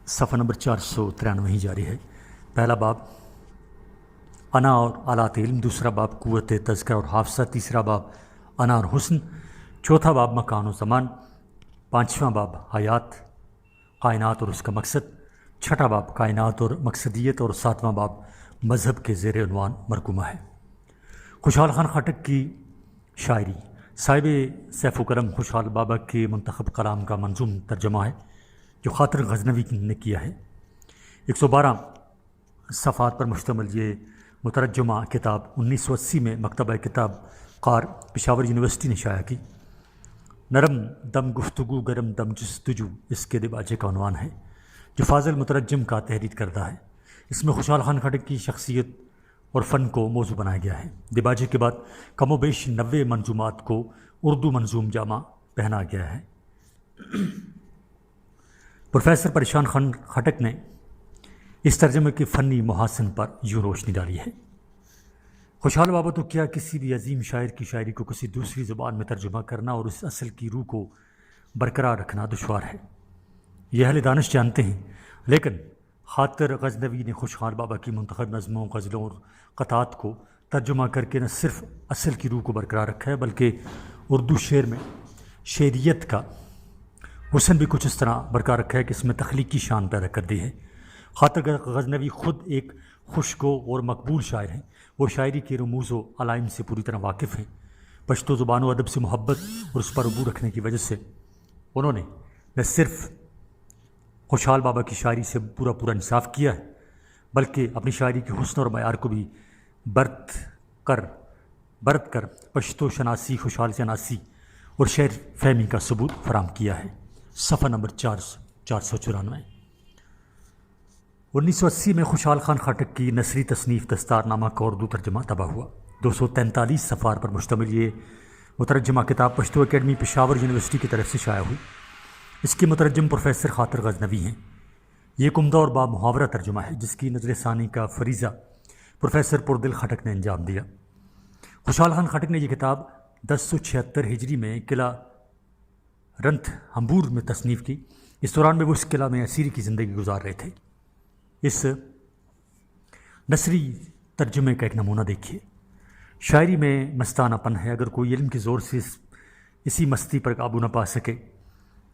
صفحہ نمبر 493 ہی جاری ہے۔ پہلا باب انا اور آلات علم، دوسرا باب قوت تذکرہ اور حافظہ، تیسرا باب انا اور حسن، چوتھا باب مکان و زمان، پانچواں باب حیات، کائنات اور اس کا مقصد، چھٹا باب کائنات اور مقصدیت، اور ساتواں باب مذہب کے زیر عنوان مرکومہ ہے۔ خوشحال خان خٹک کی شاعری صاحب سیف و قلم خوشحال بابا کے منتخب کلام کا منظوم ترجمہ ہے جو خاطر غزنوی نے کیا ہے۔ 112 صفحات پر مشتمل یہ مترجمہ کتاب 1980 میں مکتبہ کتاب قار پشاور یونیورسٹی نے شائع کی۔ نرم دم گفتگو گرم دم جستجو اس کے دباچے کا عنوان ہے جو فاضل مترجم کا تحریر کردہ ہے۔ اس میں خوشحال خان خٹک کی شخصیت اور فن کو موضوع بنایا گیا ہے۔ دباچے کے بعد کم و بیش 90 منظومات کو اردو منظوم جامہ پہنا گیا ہے۔ پروفیسر پریشان خان خٹک نے اس ترجمے کے فنی محاسن پر یوں روشنی ڈالی ہے۔ خوشحال بابا تو کیا کسی بھی عظیم شاعر کی شاعری کو کسی دوسری زبان میں ترجمہ کرنا اور اس اصل کی روح کو برقرار رکھنا دشوار ہے، یہ اہل دانش جانتے ہیں، لیکن خاطر غزنوی نے خوشحال بابا کی منتخب نظموں، غزلوں اور قطعات کو ترجمہ کر کے نہ صرف اصل کی روح کو برقرار رکھا ہے بلکہ اردو شعر میں شعریت کا حسن بھی کچھ اس طرح برقرار رکھا ہے کہ اس میں تخلیقی شان پیدا کر دی ہے۔ خاطر غزنوی خود ایک خوشگو اور مقبول شاعر ہیں۔ وہ شاعری کے رموز و علائم سے پوری طرح واقف ہیں۔ پشتو زبان و ادب سے محبت اور اس پر عبور رکھنے کی وجہ سے انہوں نے نہ صرف خوشحال بابا کی شاعری سے پورا انصاف کیا ہے بلکہ اپنی شاعری کے حسن اور معیار کو بھی برت کر پشتو شناسی، خوشحال شناسی اور شعر فہمی کا ثبوت فراہم کیا ہے۔ صفحہ نمبر 494۔ 1980 میں خوشحال خان خٹک کی نثری تصنیف دستار نامہ کا اردو ترجمہ طبع ہوا۔ 243 صفحات پر مشتمل یہ مترجمہ کتاب پشتو اکیڈمی پشاور یونیورسٹی کی طرف سے شائع ہوئی۔ اس کے مترجم پروفیسر خاطر غزنوی ہیں۔ یہ ایک عمدہ اور با محاورہ ترجمہ ہے جس کی نظر ثانی کا فریضہ پروفیسر پردل خٹک نے انجام دیا۔ خوشحال خان خٹک نے یہ کتاب 1076 ہجری میں قلعہ رنتھ ہمبور میں تصنیف کی۔ اس دوران میں وہ اس قلعہ میں اسیری کی زندگی گزار رہے تھے۔ اس نثری ترجمے کا ایک نمونہ دیکھیے۔ شاعری میں مستانہ پن ہے، اگر کوئی علم کے زور سے اسی مستی پر قابو نہ پا سکے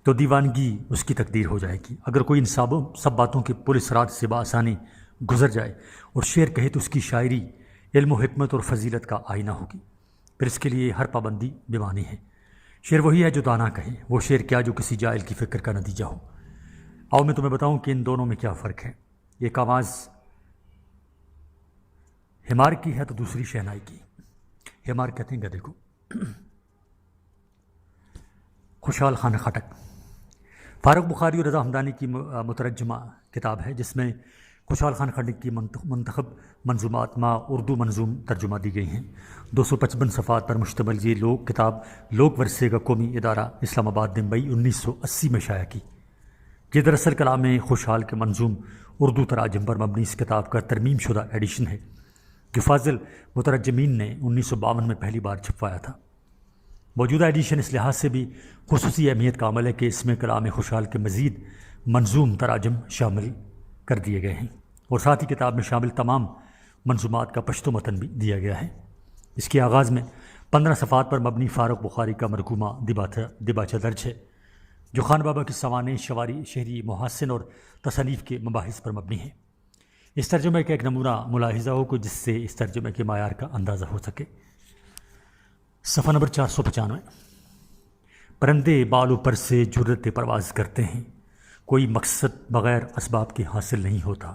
تو دیوانگی اس کی تقدیر ہو جائے گی۔ اگر کوئی ان سب باتوں کے پل صراط سے بآسانی گزر جائے اور شعر کہے تو اس کی شاعری علم و حکمت اور فضیلت کا آئینہ ہوگی، پھر اس کے لیے ہر پابندی بیمانی ہے۔ شعر وہی ہے جو دانا کہے، وہ شعر کیا جو کسی جاہل کی فکر کا نتیجہ ہو۔ آؤ میں تمہیں بتاؤں کہ ان دونوں میں کیا فرق ہے۔ ایک آواز ہمار کی ہے تو دوسری شہنائی کی۔ ہمار کہتے ہیں گدھے کو۔ خوشحال خان خٹک فاروق بخاری اور رضا ہمدانی کی مترجمہ کتاب ہے جس میں خوشحال خان خٹک کی منتخب منظومات ما اردو منظوم ترجمہ دی گئی ہیں۔ 255 صفحات پر مشتمل یہ کتاب لوک ورثے کا قومی ادارہ اسلام آباد نے مئی 1980 میں شائع کی۔ یہ دراصل کلام خوشحال کے منظوم اردو تراجم پر مبنی اس کتاب کا ترمیم شدہ ایڈیشن ہے جو فاضل مترجمین نے 1952 میں پہلی بار چھپوایا تھا۔ موجودہ ایڈیشن اس لحاظ سے بھی خصوصی اہمیت کا عمل ہے کہ اس میں کلام خوشحال کے مزید منظوم تراجم شامل کر دیے گئے ہیں اور ساتھ ہی کتاب میں شامل تمام منظومات کا پشتو متن بھی دیا گیا ہے۔ اس کے آغاز میں 15 صفحات پر مبنی فاروق بخاری کا مرکومہ دباچہ درج ہے جو خان بابا کی سوانح، شعری محاسن اور تصانیف کے مباحث پر مبنی ہے۔ اس ترجمے کا ایک نمونہ ملاحظہ ہو جس سے اس ترجمے کے معیار کا اندازہ ہو سکے۔ صفحہ نمبر 495۔ پرندے بالوں پر سے جرت پرواز کرتے ہیں، کوئی مقصد بغیر اسباب کے حاصل نہیں ہوتا۔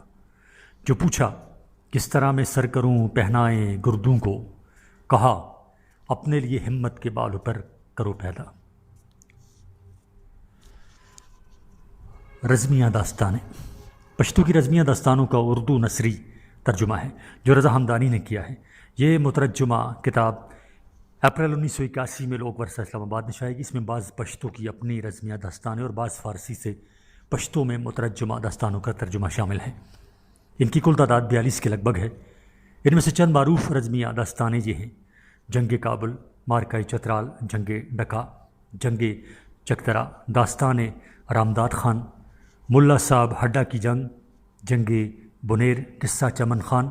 جو پوچھا کس طرح میں سر کروں پہنائیں گردوں کو، کہا اپنے لیے ہمت کے بالوں پر کرو پیدا۔ رزمیہ داستانیں پشتو کی رزمیہ داستانوں کا اردو نثری ترجمہ ہے جو رضا ہمدانی نے کیا ہے۔ یہ مترجمہ کتاب اپریل 1981 میں لوک ورثہ اسلام آباد میں شائع کی۔ اس میں بعض پشتو کی اپنی رزمیہ داستانیں اور بعض فارسی سے پشتو میں مترجمہ داستانوں کا ترجمہ شامل ہے۔ ان کی کل تعداد 42 کے لگ بھگ ہے۔ ان میں سے چند معروف رزمیہ داستانیں یہ ہیں: جنگ کابل، مارکہ چترال، جنگ ڈکا، جنگ چکترا، داستان رامداد خان، ملا صاحب ہڈا کی جنگ، جنگ بنیر، قصہ چمن خان،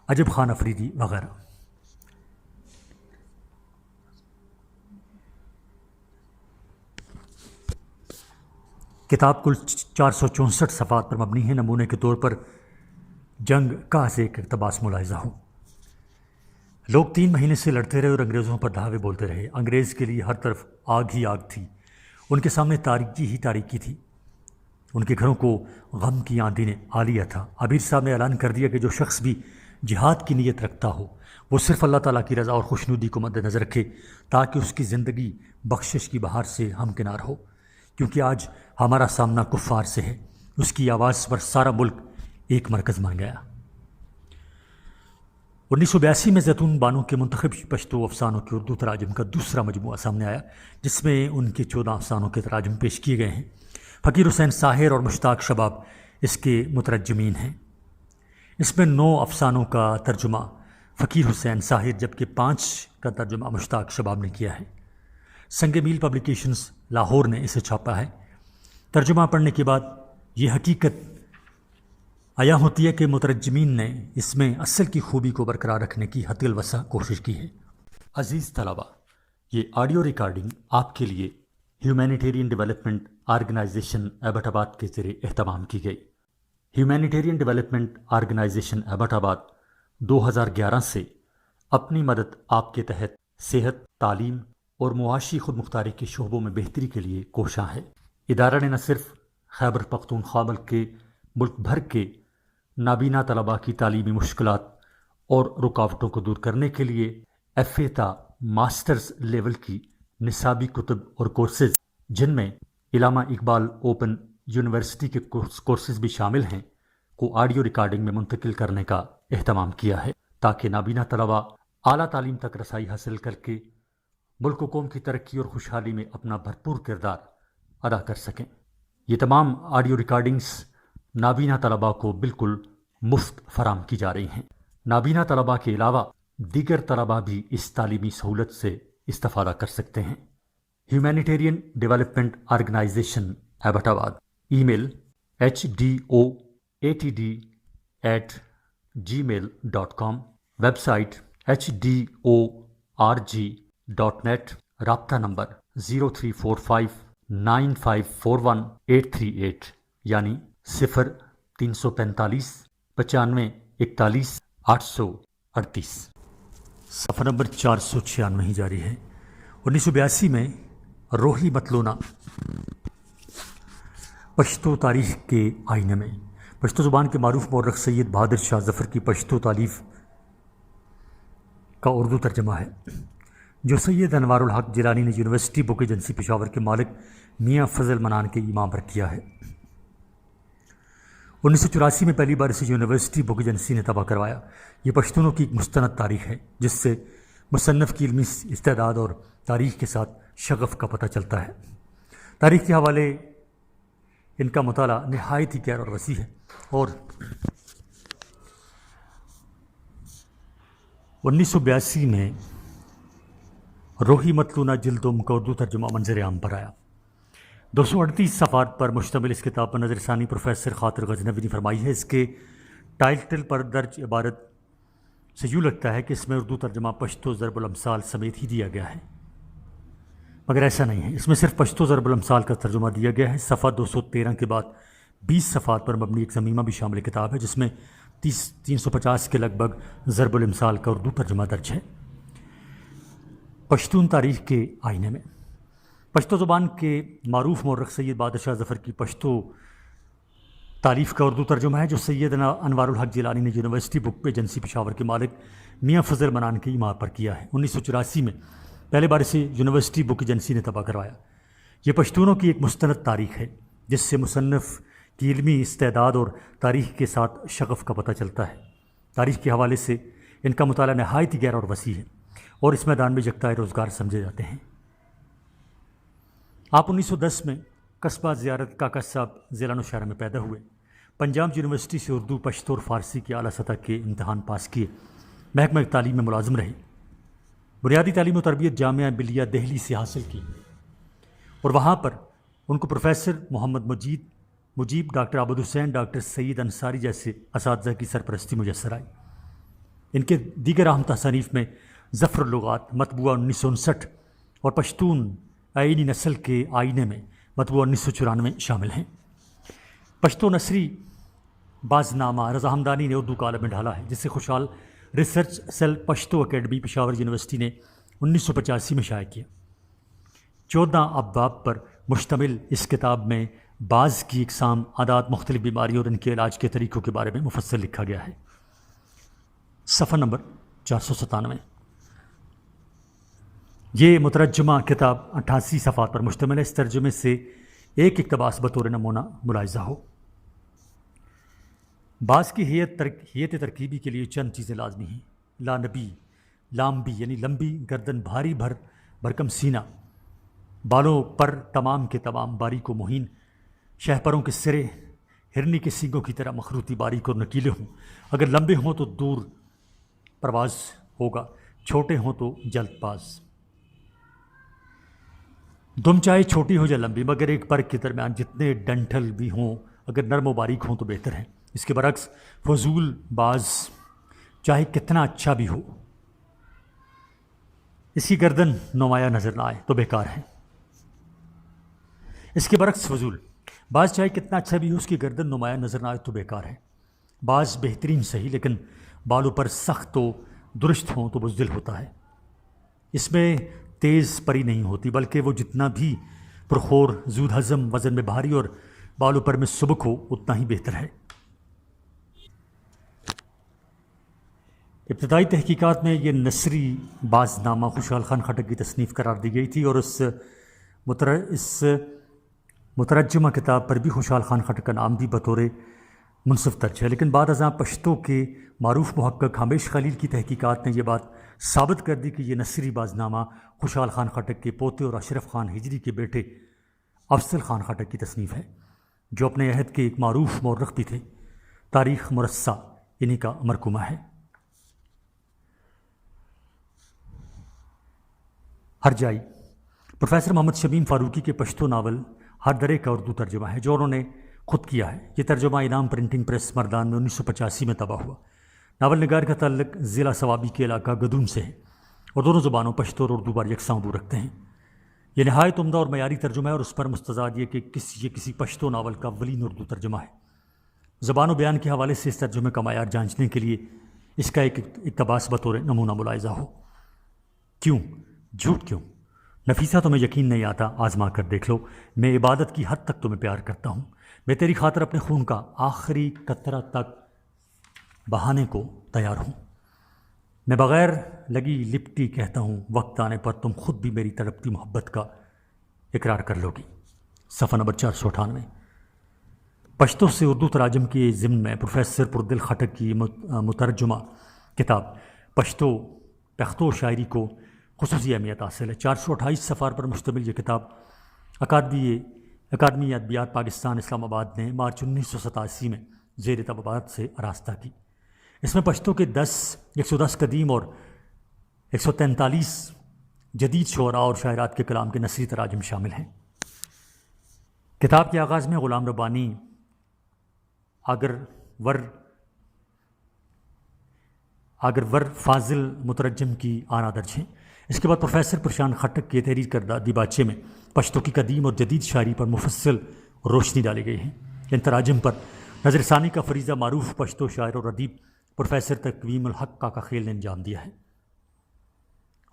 عجب خان افریدی وغیرہ۔ کتاب کل 464 صفحات پر مبنی ہے۔ نمونے کے طور پر جنگ کا سے ایک اقتباس ملاحظہ ہو۔ لوگ 3 مہینے سے لڑتے رہے اور انگریزوں پر دھاوے بولتے رہے۔ انگریز کے لیے ہر طرف آگ ہی آگ تھی، ان کے سامنے تاریکی ہی تاریکی تھی۔ ان کے گھروں کو غم کی آندھی نے آ لیا تھا۔ عبیر صاحب نے اعلان کر دیا کہ جو شخص بھی جہاد کی نیت رکھتا ہو وہ صرف اللہ تعالیٰ کی رضا اور خوشنودی کو مد نظر رکھے تاکہ اس کی زندگی بخشش کی بہار سے ہمکنار ہو، کیونکہ آج ہمارا سامنا کفار سے ہے۔ اس کی آواز پر سارا ملک ایک مرکز بن گیا۔ 1982 میں زیتون بانو کے منتخب پشتو افسانوں کے اردو تراجم کا دوسرا مجموعہ سامنے آیا، جس میں ان کے 14 افسانوں کے تراجم پیش کیے گئے ہیں۔ فقیر حسین ساحر اور مشتاق شباب اس کے مترجمین ہیں۔ اس میں 9 افسانوں کا ترجمہ فقیر حسین ساحر جبکہ 5 کا ترجمہ مشتاق شباب نے کیا ہے۔ سنگ میل پبلیکیشنز لاہور نے اسے چھاپا ہے۔ ترجمہ پڑھنے کے بعد یہ حقیقت عیاں ہوتی ہے کہ مترجمین نے اس میں اصل کی خوبی کو برقرار رکھنے کی حد الوسع کوشش کی ہے۔ عزیز طلبہ، یہ آڈیو ریکارڈنگ آپ کے لیے ہیومینیٹیرین ڈیولپمنٹ آرگنائزیشن ایبٹ آباد کے ذریعے اہتمام کی گئی۔ ہیومینیٹیرین ڈیولپمنٹ آرگنائزیشن ایبٹ آباد 2011 سے اپنی مدد آپ کے تحت صحت، تعلیم اور معاشی خود مختاری کے شعبوں میں بہتری کے لیے کوشاں ہے۔ ادارہ نے نہ صرف خیبر پختونخوا بلکہ ملک بھر کے نابینا طلباء کی تعلیمی مشکلات اور رکاوٹوں کو دور کرنے کے لیے FA تا ماسٹرز لیول کی نصابی کتب اور کورسز، جن میں علامہ اقبال اوپن یونیورسٹی کے کورسز بھی شامل ہیں، کو آڈیو ریکارڈنگ میں منتقل کرنے کا اہتمام کیا ہے تاکہ نابینا طلباء اعلیٰ تعلیم تک رسائی حاصل کر کے ملک و قوم کی ترقی اور خوشحالی میں اپنا بھرپور کردار ادا کر سکیں۔ یہ تمام آڈیو ریکارڈنگز نابینا طلباء کو بالکل مفت فراہم کی جا رہی ہیں۔ نابینا طلباء کے علاوہ دیگر طلباء بھی اس تعلیمی سہولت سے استفادہ کر سکتے ہیں۔ ہیومینیٹیرین ڈیولپمنٹ آرگنائزیشن ایبٹ آباد، ای میل HDOATD@gmail.com، ویب سائٹ HDORG.net، رابطہ نمبر 03459541 یعنی 0345 95 41 838۔ صفحہ نمبر 496 جاری ہے۔ 1982 میں روحی مطلونہ پشتو تاریخ کے آئینے میں پشتو زبان کے معروف مورخ سید بہادر شاہ ظفر کی پشتو تالیف کا اردو ترجمہ ہے، جو سید انوار الحق جیلانی نے یونیورسٹی بک ایجنسی پشاور کے مالک میاں فضل منان کے ایمان پر کیا ہے۔ 1984 میں پہلی بار اسے یونیورسٹی بک ایجنسی نے طبع کروایا۔ یہ پشتونوں کی ایک مستند تاریخ ہے جس سے مصنف کی علمی استعداد اور تاریخ کے ساتھ شغف کا پتہ چلتا ہے۔ تاریخ کے حوالے ان کا مطالعہ نہایت ہی گہرا اور وسیع ہے، اور 1982 میں روحی مطلونہ جلدوم کا اردو ترجمہ منظر عام پر آیا۔ 238 صفحات پر مشتمل اس کتاب پر نظر ثانی پروفیسر خاطر غزنوی نے فرمائی ہے۔ اس کے ٹائٹل پر درج عبارت سے یوں لگتا ہے کہ اس میں اردو ترجمہ پشتو ضرب الامثال سمیت ہی دیا گیا ہے، مگر ایسا نہیں ہے۔ اس میں صرف پشتو ضرب الامثال کا ترجمہ دیا گیا ہے۔ صفحہ 213 کے بعد 20 صفحات پر مبنی ایک ضمیمہ بھی شامل کتاب ہے، جس میں 350 کے لگ بھگ ضرب الامثال کا اردو ترجمہ درج ہے۔ پشتون تاریخ کے آئینے میں پشتو زبان کے معروف مورخ سید بہادر شاہ ظفر کی پشتو تالیف کا اردو ترجمہ ہے، جو سید انوار الحق جیلانی نے یونیورسٹی بک ایجنسی پشاور کے مالک میاں فضل منان کے ایمان پر کیا ہے۔ 1984 میں پہلے بار اسے یونیورسٹی بک ایجنسی نے طبع کروایا۔ یہ پشتونوں کی ایک مستند تاریخ ہے جس سے مصنف کی علمی استعداد اور تاریخ کے ساتھ شغف کا پتہ چلتا ہے۔ تاریخ کے حوالے سے ان کا مطالعہ نہایت ہی گہرا اور وسیع ہے اور اس میدان میں یکتائے روزگار سمجھے جاتے ہیں۔ آپ 1910 میں قصبہ زیارت کاکا صاحب ضلع نوشہرہ میں پیدا ہوئے۔ پنجاب یونیورسٹی سے اردو، پشتو اور فارسی کے اعلیٰ سطح کے امتحان پاس کیے۔ محکمہ تعلیم میں ملازم رہے۔ بنیادی تعلیم و تربیت جامعہ ملیہ دہلی سے حاصل کی اور وہاں پر ان کو پروفیسر محمد مجید مجیب، ڈاکٹر عابد حسین، ڈاکٹر سعید انصاری جیسے اساتذہ کی سرپرستی میسر آئی۔ ان کے دیگر اہم تصانیف میں ظفر اللغات مطبوعہ 1959 اور پشتون آئینی نسل کے آئینے میں مطبوعہ 1994 شامل ہیں۔ پشتو نثری باز نامہ رضا ہمدانی نے اردو کالم میں ڈھالا ہے، جسے Khushal research cell Pashto academy Peshawar university نے 1985 میں شائع کیا۔ 14 ابواب پر مشتمل اس کتاب میں بعض کی اقسام، عادات، مختلف بیماریوں اور ان کے علاج کے طریقوں کے بارے میں مفصل لکھا گیا ہے۔ صفحہ نمبر 497۔ یہ مترجمہ کتاب 88 صفحات پر مشتمل ہے۔ اس ترجمے سے ایک اقتباس بطور نمونہ ملاحظہ ہو۔ بعض کی ہیئت ترکیبی کے لیے چند چیزیں لازمی ہیں۔ لانبی، لامبی یعنی لمبی گردن، بھاری بھرکم سینہ، بالوں پر تمام کے تمام باریک و مہین، شہپروں کے سرے ہرنی کے سینگوں کی طرح مخروطی، باریک اور نکیلے ہوں۔ اگر لمبے ہوں تو دور پرواز ہوگا، چھوٹے ہوں تو جلد باز۔ دم چاہے چھوٹی ہو یا لمبی، مگر ایک پر کے درمیان جتنے ڈنٹل بھی ہوں، اگر نرم و باریک ہوں تو بہتر ہے۔ اس کے برعکس فضول باز چاہے کتنا اچھا بھی ہو، اس کی گردن نمایاں نظر نہ آئے تو بیکار ہے۔ اس کے برعکس فضول باز چاہے کتنا اچھا بھی ہو، اس کی گردن نمایاں نظر نہ آئے تو بیکار ہے۔ باز بہترین صحیح، لیکن بالوں پر سخت و درست ہوں تو بزدل ہوتا ہے۔ اس میں تیز پری نہیں ہوتی، بلکہ وہ جتنا بھی پرخور، زود ہضم، وزن میں بھاری اور بالوں پر میں سبک ہو اتنا ہی بہتر ہے۔ ابتدائی تحقیقات میں یہ نثری باز نامہ خوشحال خان خٹک کی تصنیف قرار دی گئی تھی، اور اس مترجمہ کتاب پر بھی خوشحال خان خٹک کا نام بھی بطور منصف درج ہے۔ لیکن بعد ازاں پشتو کے معروف محقق ہمیش خلیل کی تحقیقات نے یہ بات ثابت کر دی کہ یہ نثری باز نامہ خوشحال خان خٹک کے پوتے اور اشرف خان ہجری کے بیٹے افضل خان خٹک کی تصنیف ہے، جو اپنے عہد کے ایک معروف مورخ بھی تھے۔ تاریخ مرصع انہی کا مرکومہ ہے۔ ہرجائی پروفیسر محمد شمیم فاروقی کے پشتو ناول ہر درے کا اردو ترجمہ ہے، جو انہوں نے خود کیا ہے۔ یہ ترجمہ انعام پرنٹنگ پریس مردان میں 1985 میں طبع ہوا۔ ناول نگار کا تعلق ضلع ثوابی کے علاقہ گدون سے ہے، اور دونوں زبانوں پشتو اور اردو پر یکساں عبور رکھتے ہیں۔ یہ نہایت عمدہ اور معیاری ترجمہ ہے، اور اس پر مستزاد یہ کہ کسی پشتو ناول کا اولین اردو ترجمہ ہے۔ زبان و بیان کے حوالے سے اس ترجمے کا معیار جانچنے کے لیے اس کا ایک اقتباس بطور نمونہ ملاحظہ ہو۔ کیوں؟ جھوٹ کیوں؟ نفیسہ تمہیں یقین نہیں آتا، آزما کر دیکھ لو۔ میں عبادت کی حد تک تمہیں پیار کرتا ہوں۔ میں تیری خاطر اپنے خون کا آخری قطرہ تک بہانے کو تیار ہوں۔ میں بغیر لگی لپٹی کہتا ہوں، وقت آنے پر تم خود بھی میری تڑپتی محبت کا اقرار کر لو گی۔ صفحہ نمبر 498۔ پشتو سے اردو تراجم کے ضمن میں پروفیسر پردل خٹک کی مترجمہ کتاب پختو شاعری کو خصوصی اہمیت حاصل ہے۔ 428 صفحات پر مشتمل یہ کتاب اکادمی ادبیات پاکستان اسلام آباد نے مارچ 1987 میں زیر طباعت سے آراستہ کی۔ اس میں پشتو کے 110 قدیم اور 143 جدید شعراء اور شاعرات کے کلام کے نثری تراجم شامل ہیں۔ کتاب کے آغاز میں غلام ربانی آگرور فاضل مترجم کی آنا درج ہیں۔ اس کے بعد پروفیسر پرشان خٹک کے تحریر کردہ دیباچے میں پشتو کی قدیم اور جدید شاعری پر مفصل روشنی ڈالی گئی ہے۔ ان تراجم پر نظر ثانی کا فریضہ معروف پشتو شاعر اور ادیب پروفیسر تقویم الحق کا خیل نے انجام دیا ہے۔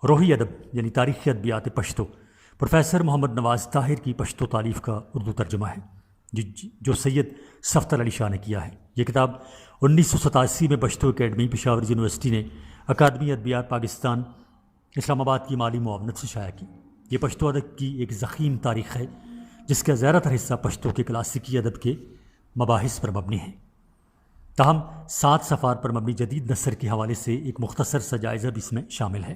روحی ادب یعنی تاریخی ادبیات پشتو پروفیسر محمد نواز طاہر کی پشتو تالیف کا اردو ترجمہ ہے، جو سید صفدر علی شاہ نے کیا ہے۔ یہ کتاب 1987 میں پشتو اکیڈمی پشاور یونیورسٹی نے اکادمی ادبیات پاکستان اسلام آباد کی مالی معاونت سے شائع کی۔ یہ پشتو ادب کی ایک ضخیم تاریخ ہے، جس کا زیادہ تر حصہ پشتو کے کلاسیکی ادب کے مباحث پر مبنی ہے۔ تاہم 7 صفحات پر مبنی جدید نثر کے حوالے سے ایک مختصر سا جائزہ بھی اس میں شامل ہے۔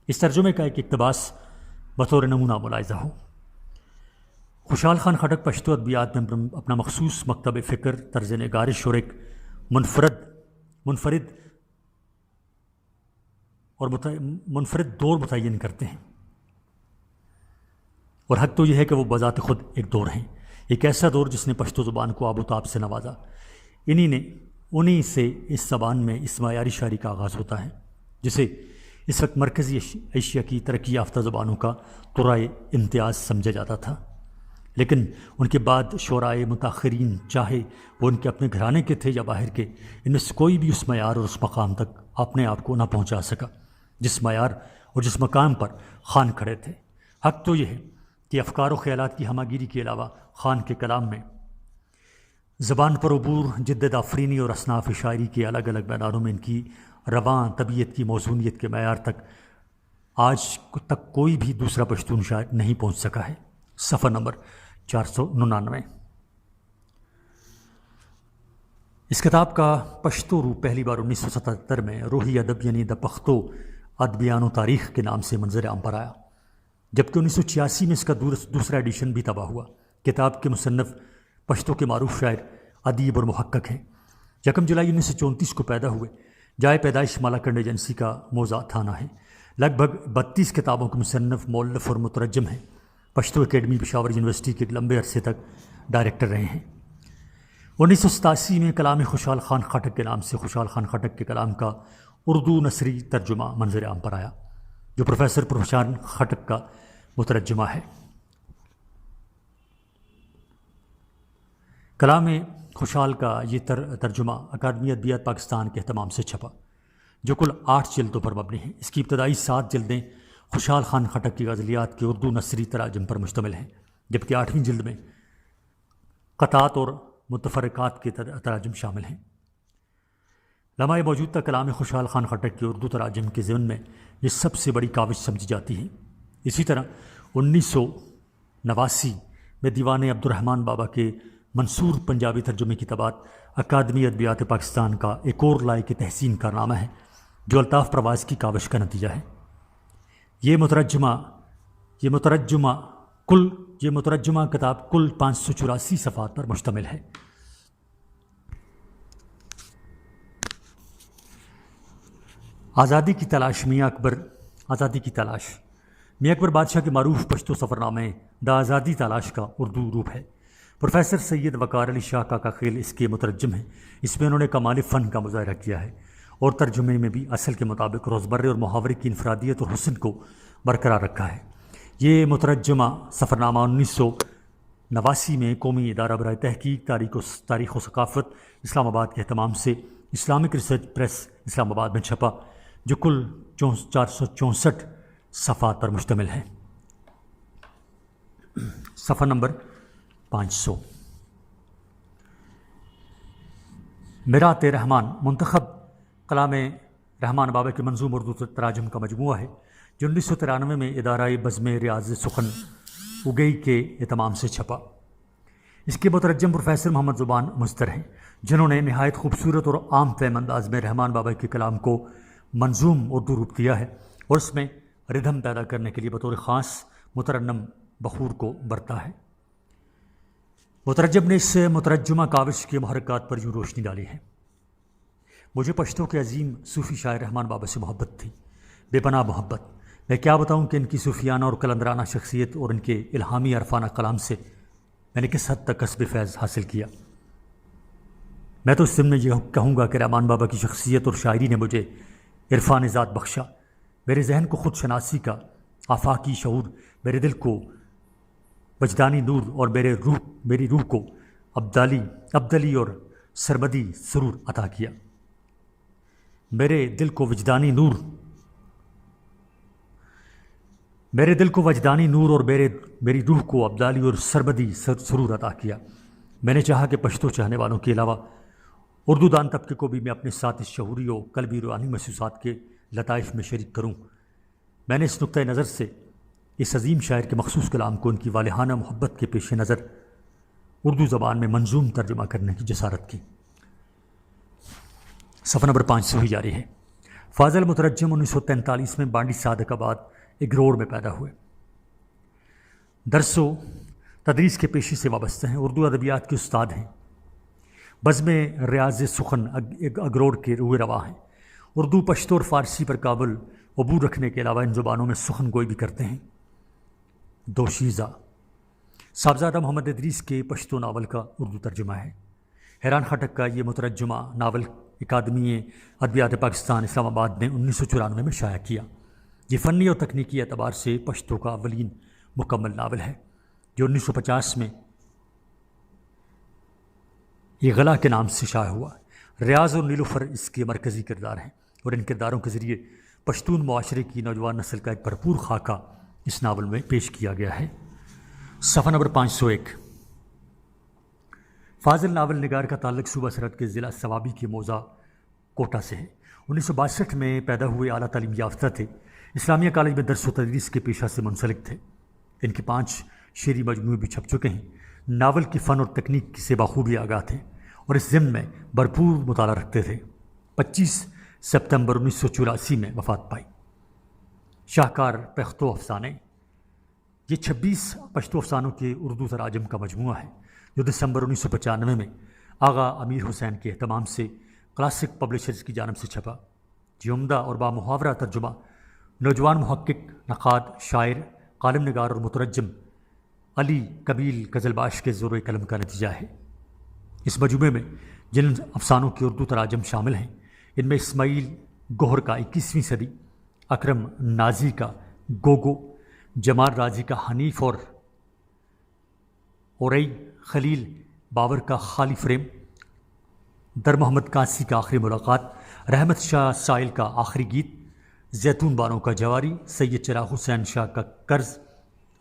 اس ترجمے کا ایک اقتباس بطور نمونہ ملاحظہ ہو۔ خوشحال خان خٹک پشتو ادبیات میں اپنا مخصوص مکتب فکر، طرز نگارش اور ایک منفرد دور متعین کرتے ہیں، اور حق تو یہ ہے کہ وہ بذات خود ایک دور ہیں۔ ایک ایسا دور جس نے پشتو زبان کو آب و تاب سے نوازا، انہی سے اس زبان میں اس معیاری شاعری کا آغاز ہوتا ہے جسے اس وقت مرکزی ایشیا کی ترقی یافتہ زبانوں کا قرائے امتیاز سمجھا جاتا تھا، لیکن ان کے بعد شعرائے متاخرین، چاہے وہ ان کے اپنے گھرانے کے تھے یا باہر کے، ان میں سے کوئی بھی اس معیار اور اس مقام تک اپنے آپ کو نہ پہنچا سکا جس معیار اور جس مقام پر خان کھڑے تھے۔ حق تو یہ ہے کہ افکار و خیالات کی ہمہ گیری کے علاوہ خان کے کلام میں زبان پر عبور، جدت آفرینی اور اصناف شاعری کے الگ الگ میدانوں میں ان کی رواں طبیعت کی موزونیت کے معیار تک آج تک کوئی بھی دوسرا پشتون شاعر نہیں پہنچ سکا ہے۔ صفحہ نمبر 499۔ اس کتاب کا پشتو روپ پہلی بار 1977 میں روحی ادب یعنی دا پختو ادبیان و تاریخ کے نام سے منظر عام پر آیا، جبکہ 1986 میں اس کا دوسرا ایڈیشن بھی طبع ہوا۔ کتاب کے مصنف پشتو کے معروف شاعر، ادیب اور محقق ہیں۔ 1 جولائی 1934 کو پیدا ہوئے، جائے پیدائش مالاکنڈ ایجنسی کا موضع تھانہ ہے۔ لگ بھگ 32 کتابوں کے مصنف، مؤلف اور مترجم ہیں۔ پشتو اکیڈمی پشاور یونیورسٹی کے لمبے عرصے تک ڈائریکٹر رہے ہیں۔ 1987 میں کلام خوشحال خان خٹک کے نام سے خوشحال خان خٹک کے کلام کا اردو نثری ترجمہ منظر عام پر آیا، جو پروفیسر پرفشان خٹک کا مترجمہ ہے۔ کلام خوشحال کا یہ ترجمہ اکادمی ادبیات پاکستان کے اہتمام سے چھپا، جو کل 8 جلدوں پر مبنی ہے۔ اس کی ابتدائی 7 جلدیں خوشحال خان خٹک کی غزلیات کے اردو نثری تراجم پر مشتمل ہیں، جبکہ 8ویں جلد میں قطعات اور متفرقات کے تراجم شامل ہیں۔ لمحہ موجودہ کلام خوشحال خان خٹک کے اردو تراجم کے ضمن میں یہ سب سے بڑی کاوش سمجھی جاتی ہے۔ اسی طرح 1989 میں دیوان عبد الرحمن بابا کے منصور پنجابی ترجمے کی طباعت اکادمی ادبیات پاکستان کا ایک اور لائق تحسین کارنامہ ہے، جو الطاف پرواز کی کاوش کا نتیجہ ہے۔ یہ مترجمہ کتاب کل 584 صفحات پر مشتمل ہے۔ آزادی کی تلاش میاں اکبر بادشاہ کے معروف پشتو سفرنامے دا آزادی تلاش کا اردو روپ ہے۔ پروفیسر سید وقار علی شاہ کاکا خیل اس کے مترجم ہیں۔ اس میں انہوں نے کمال فن کا مظاہرہ کیا ہے اور ترجمے میں بھی اصل کے مطابق روزمرے اور محاورے کی انفرادیت اور حسن کو برقرار رکھا ہے۔ یہ مترجمہ سفرنامہ 1989 میں قومی ادارہ برائے تحقیق تاریخ و ثقافت اسلام آباد کے اہتمام سے اسلامک ریسرچ پریس اسلام آباد میں چھپا، جو کل 464 صفحات پر مشتمل ہے۔ صفحہ نمبر 500۔ میرات رحمان منتخب کلام رحمان بابا کے منظوم اردو تراجم کا مجموعہ ہے، جو 1993 میں ادارہ بزم ریاض سخن اگئی کے اہتمام سے چھپا۔ اس کے مترجم پروفیسر محمد زبان مظفر ہیں، جنہوں نے نہایت خوبصورت اور عام فہم انداز میں رحمان بابا کے کلام کو منظوم اردو روپ دیا ہے اور اس میں ردھم پیدا کرنے کے لیے بطور خاص مترنم بخور کو برتا ہے۔ مترجم نے اس مترجمہ کاوش کے محرکات پر یوں روشنی ڈالی ہے۔ مجھے پشتو کے عظیم صوفی شاعر رحمان بابا سے محبت تھی، بے پناہ محبت۔ میں کیا بتاؤں کہ ان کی صوفیانہ اور قلندرانہ شخصیت اور ان کے الہامی عرفانہ کلام سے میں نے کس حد تک کسب فیض حاصل کیا۔ میں تو اس ضمن میں یہ کہوں گا کہ رحمان بابا کی شخصیت اور شاعری نے مجھے عرفان ذات بخشا، میرے ذہن کو خود شناسی کا آفاقی شعور، میرے دل کو وجدانی نور اور میری روح کو ابدلی اور سرمدی سرور عطا کیا۔ میرے دل کو وجدانی نور اور میری روح کو ابدالی اور سرمدی سرور عطا کیا۔ میں نے چاہا کہ پشتو چاہنے والوں کے علاوہ اردو دان طبقے کو بھی میں اپنے ساتھ اس شعوری و قلبی روحانی محسوسات کے لطائف میں شریک کروں۔ میں نے اس نقطۂ نظر سے اس عظیم شاعر کے مخصوص کلام کو ان کی والہانہ محبت کے پیش نظر اردو زبان میں منظوم ترجمہ کرنے کی جسارت کی۔ صفحہ نمبر 500 ہی جاری ہے۔ فاضل مترجم 1943 میں بانڈی صادق آباد اگروڑ میں پیدا ہوئے۔ درس و تدریس کے پیشے سے وابستہ ہیں، اردو ادبیات کے استاد ہیں۔ بزم ریاض سخن اگروڑ کے روح رواں ہیں۔ اردو، پشتو اور فارسی پر قابل عبور رکھنے کے علاوہ ان زبانوں میں سخن گوئی بھی کرتے ہیں۔ دوشیزہ صاحبزادہ محمد ادریس کے پشتو ناول کا اردو ترجمہ ہے۔ حیران خٹک کا یہ مترجمہ ناول اکادمی ادبیات پاکستان اسلام آباد نے 1994 میں شائع کیا۔ یہ فنی اور تکنیکی اعتبار سے پشتو کا اولین مکمل ناول ہے، جو 1950 میں غلا کے نام سے شائع ہوا۔ ریاض اور نیلوفر اس کے مرکزی کردار ہیں، اور ان کرداروں کے ذریعے پشتون معاشرے کی نوجوان نسل کا ایک بھرپور خاکہ اس ناول میں پیش کیا گیا ہے۔ صفحہ نمبر 501۔ فاضل ناول نگار کا تعلق صوبہ سرحد کے ضلع ثوابی کے موضع کوٹا سے ہے۔ 1962 میں پیدا ہوئے اعلیٰ تعلیم یافتہ تھے۔ اسلامیہ کالج میں درس و تدریس کے پیشہ سے منسلک تھے۔ ان کے 5 شعری مجموعے بھی چھپ چکے ہیں۔ ناول کی فن اور تکنیک سے بخوبی آگاہ تھے اور اس ضمن میں بھرپور مطالعہ رکھتے تھے۔ 25 ستمبر 1984 میں وفات پائی۔ شاہکار پختو افسانے، یہ 26 پشتو افسانوں کے اردو تراجم کا مجموعہ ہے، جو دسمبر 1995 میں آغا امیر حسین کے اہتمام سے کلاسک پبلشرز کی جانب سے چھپا۔ یہ عمدہ اور بامحاورہ ترجمہ نوجوان محقق، نقاد، شاعر، کالم نگار اور مترجم علی کبیل قزلباش کے زور قلم کا نتیجہ ہے۔ اس مجموعے میں جن افسانوں کے اردو تراجم شامل ہیں، ان میں اسماعیل گوہر کا 21ویں صدی، اکرم نازی کا گوگو، جمال راضی کا حنیف اور اورئی، خلیل باور کا خالی فریم، در محمد قاسی کا آخری ملاقات، رحمت شاہ سائل کا آخری گیت، زیتون بانو کا جواری، سید چراغ حسین شاہ کا قرض،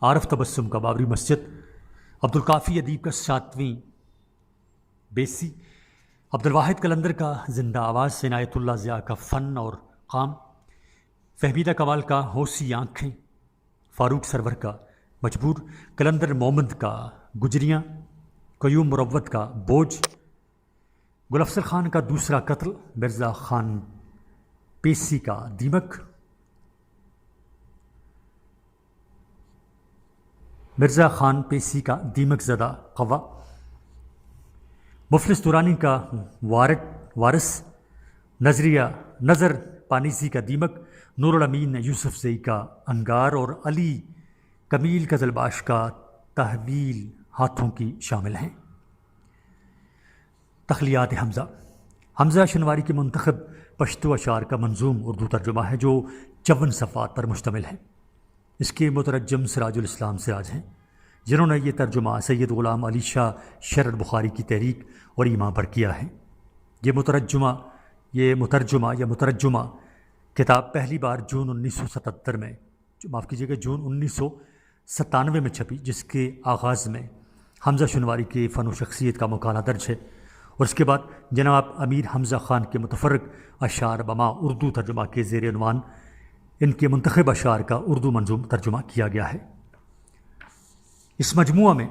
عارف تبسم کا بابری مسجد، عبدالکافی ادیب کا 7ویں بیسی، عبدالواحد قلندر کا زندہ آواز، عنایت اللہ ضیاء کا فن اور قام، فہمیدہ کمال کا ہوسی آنکھیں، فاروق سرور کا مجبور، قلندر محمد کا گجریاں، قیوم مروت کا بوجھ، گل افضل خان کا دوسرا قتل، مرزا خان پیسی کا دیمک، مرزا خان پیسی کا دیمک زدہ قوا، مفلس دورانی کا وارث، نظر پانیسی کا دیمک، نور الامین یوسف زئی کا انگار اور علی کمیل قزلباش کا تحویل ہاتھوں کی شامل ہیں۔ تخلیات حمزہ شنواری کے منتخب پشتو اشعار کا منظوم اردو ترجمہ ہے، جو 54 صفحات پر مشتمل ہے۔ اس کے مترجم سراج الاسلام سراج ہیں، جنہوں نے یہ ترجمہ سید غلام علی شاہ شرر بخاری کی تحریک اور ایماں پر کیا ہے۔ یہ مترجمہ کتاب پہلی بار جون 1997 میں چھپی، جس کے آغاز میں حمزہ شنواری کے فن و شخصیت کا مکالمہ درج ہے، اور اس کے بعد جناب امیر حمزہ خان کے متفرق اشعار بما اردو ترجمہ کے زیر عنوان ان کے منتخب اشعار کا اردو منظوم ترجمہ کیا گیا ہے۔ اس مجموعہ میں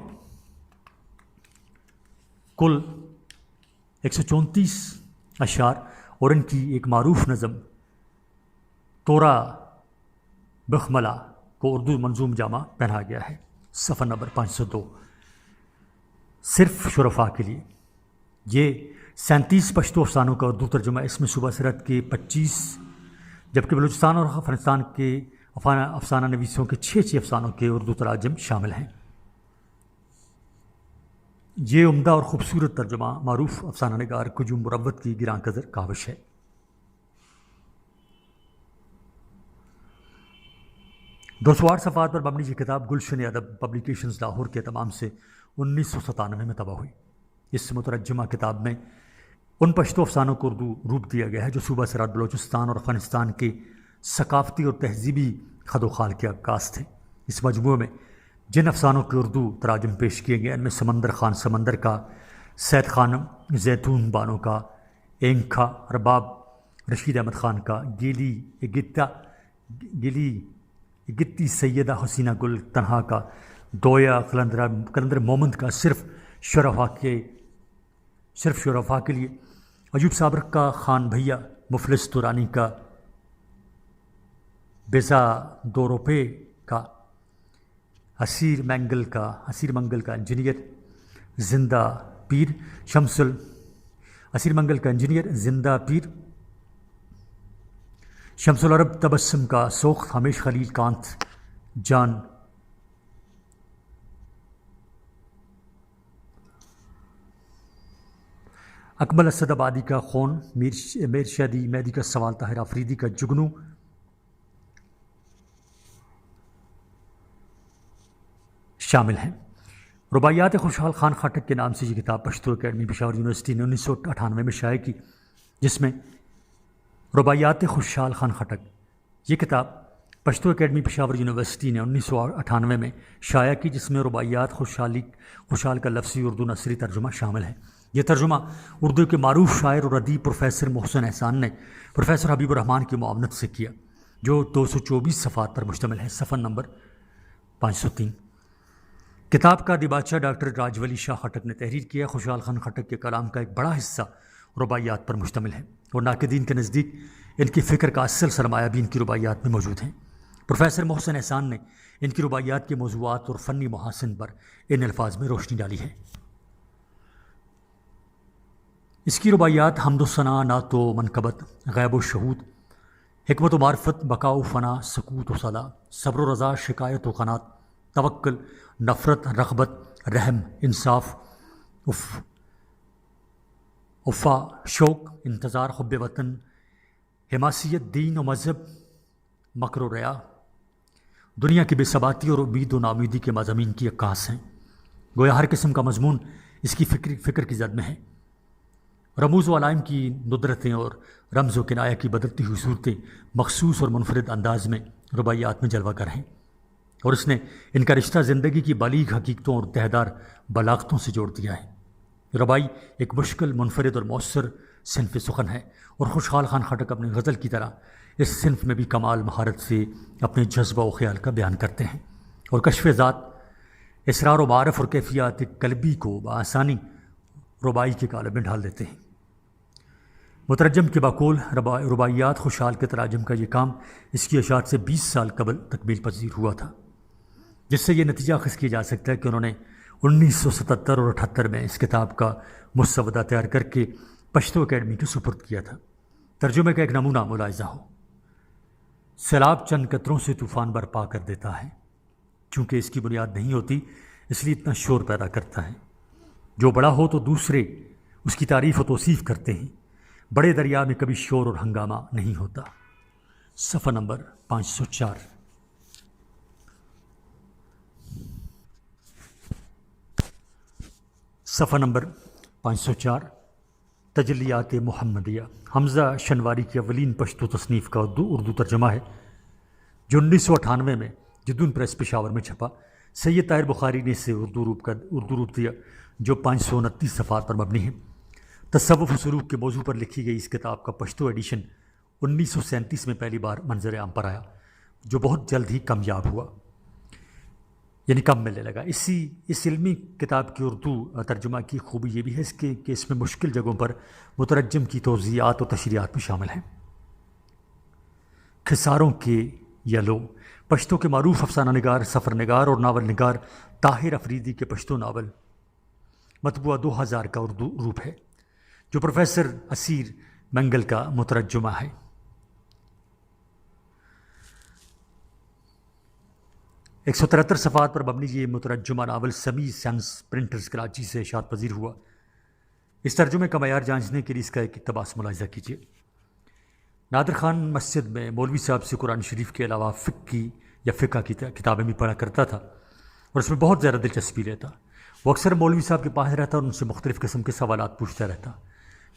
کل 134 اشعار اور ان کی ایک معروف نظم تورا بخملہ کو اردو منظوم جامہ پہنا گیا ہے۔ صفحہ نمبر 502۔ صرف شرفاء کے لیے، یہ 37 پشتو افسانوں کا اردو ترجمہ، اس میں صوبہ سرحد کے 25 جبکہ بلوچستان اور افغانستان کے افسانہ نویسوں کے 6 افسانوں کے اردو تراجم شامل ہیں۔ یہ عمدہ اور خوبصورت ترجمہ معروف افسانہ نگار قیوم مروت کی گراں قدر کاوش ہے۔ دو سو 8 صفحات پر مبنی یہ کتاب گلشن ادب پبلیکیشنز لاہور کے اہتمام سے 1997 میں طبع ہوئی۔ اس مترجمہ کتاب میں ان پشتو افسانوں کو اردو روپ دیا گیا ہے جو صوبہ سرحد بلوچستان اور افغانستان کے ثقافتی اور تہذیبی خد و خال کے عکاس تھے۔ اس مجموعے میں جن افسانوں کے اردو تراجم پیش کیے گئے، ان میں سمندر خان سمندر کا، سید خانم، زیتون بانو کا، اینکھا رباب، رشید احمد خان کا، گیلی اگتی سیدہ حسینہ گل تنہا کا، دویا قلندر محمد کا، صرف شرفاء کے لیے، ایوب صابر کا خان بھیا، مفلس دورانی کا، بیزا دو روپے کا، اسیر منگل کا انجینئر زندہ پیر، اسیر منگل کا انجینئر زندہ پیر، شمس العرب تبسم کا سوخ، ، اکمل اسد آبادی کا خون، میر شادی میدی کا سوال، طاہر آفریدی کا جگنو، شامل ہیں۔ رباعیات خوشحال خان خٹک کے نام سے یہ کتاب پشتو اکیڈمی پشاور یونیورسٹی نے 1998 میں شائع کی، جس میں رباعیات خوشحال خان خٹک، یہ کتاب پشتو اکیڈمی پشاور یونیورسٹی نے 1998 میں شائع کی، جس میں رباعیات خوشحال کا لفظی اردو نثری ترجمہ شامل ہے۔ یہ ترجمہ اردو کے معروف شاعر اور ادیب پروفیسر محسن احسان نے پروفیسر حبیب الرحمان کی معاونت سے کیا، جو 224 صفحات پر مشتمل ہے۔ صفحہ نمبر 503۔ کتاب کا دیباچہ ڈاکٹر راجولی شاہ خٹک نے تحریر کیا۔ خوشحال خان خٹک کے کلام کا ایک بڑا حصہ رباعیات پر مشتمل ہے، اور ناقدین کے نزدیک ان کی فکر کا اصل سرمایہ بھی ان کی رباعیات میں موجود ہیں۔ پروفیسر محسن احسان نے ان کی رباعیات کے موضوعات اور فنی محاسن پر ان الفاظ میں روشنی ڈالی ہے۔ اس کی رباعیات حمد و ثنا، نعت و منقبت، غیب و شہود، حکمت و معرفت، بقا و فنا، سکوت و صلا، صبر و رضا، شکایت و قناعت، توکل، نفرت، رغبت، رحم، انصاف، وفا، شوق، انتظار، حب وطن، حماسیت، دین و مذہب، مکر و ریا، دنیا کی بے ثباتی اور امید و ناامیدی کے مضامین کی عکاس ہیں۔ گویا ہر قسم کا مضمون اس کی فکر کی زد میں ہے۔ رموز و علائم کی ندرتیں اور رمز و کنایہ کی بدلتی ہوئی صورتیں مخصوص اور منفرد انداز میں رباعیات میں جلوہ گر ہیں، اور اس نے ان کا رشتہ زندگی کی بالیغ حقیقتوں اور تہدار بلاغتوں سے جوڑ دیا ہے۔ رباعی ایک مشکل، منفرد اور مؤثر صنف سخن ہے، اور خوشحال خان خٹک اپنی غزل کی طرح اس صنف میں بھی کمال مہارت سے اپنے جذبہ و خیال کا بیان کرتے ہیں، اور کشف ذات، اسرار و معارف اور کیفیات قلبی کو بآسانی رباعی کے قالب میں ڈھال دیتے ہیں۔ مترجم کے بقول رباعیات خوشحال کے تراجم کا یہ کام اس کی اشاعت سے 20 سال قبل تکمیل پذیر ہوا تھا، جس سے یہ نتیجہ اخذ کیا جا سکتا ہے کہ انہوں نے 1977 اور 78 میں اس کتاب کا مسودہ تیار کر کے پشتو اکیڈمی کے سپرد کیا تھا۔ ترجمے کا ایک نمونہ ملاحظہ ہو: سیلاب چند قطروں سے طوفان برپا کر دیتا ہے، چونکہ اس کی بنیاد نہیں ہوتی اس لیے اتنا شور پیدا کرتا ہے۔ جو بڑا ہو تو دوسرے اس کی تعریف و توصیف کرتے ہیں، بڑے دریا میں کبھی شور اور ہنگامہ نہیں ہوتا۔ صفحہ نمبر 504۔ صفحہ نمبر 504۔ تجلیات محمدیہ حمزہ شنواری کی اولین پشتو تصنیف کا اردو ترجمہ ہے، جو 1998 میں جدون پریس پشاور میں چھپا۔ سید طاہر بخاری نے اسے اردو روپ دیا، جو 529 صفحات پر مبنی ہے۔ تصوف و سلوک کے موضوع پر لکھی گئی اس کتاب کا پشتو ایڈیشن 1937 میں پہلی بار منظر عام پر آیا، جو بہت جلد ہی کامیاب ہوا، یعنی کم ملنے لگا۔ اس علمی کتاب کی اردو ترجمہ کی خوبی یہ بھی ہے کہ اس میں مشکل جگہوں پر مترجم کی توضیحات و تشریحات بھی شامل ہیں۔ خساروں کے یلو پشتو کے معروف افسانہ نگار، سفر نگار اور ناول نگار طاہر آفریدی کے پشتو ناول مطبوعہ 2000 کا اردو روپ ہے، جو پروفیسر اسیر منگل کا مترجمہ ہے۔ ایک 173 صفحات پر مبنی یہ مترجمہ ناول سمیع سینس پرنٹرز کراچی سے اشاعت پذیر ہوا۔ اس ترجمے کا معیار جانچنے کے لیے اس کا ایک اقتباس ملاحظہ کیجیے۔ نادر خان مسجد میں مولوی صاحب سے قرآن شریف کے علاوہ فقہ کی کتابیں بھی پڑھا کرتا تھا، اور اس میں بہت زیادہ دلچسپی لیتا۔ وہ اکثر مولوی صاحب کے پاس رہتا اور ان سے مختلف قسم کے سوالات پوچھتا رہتا۔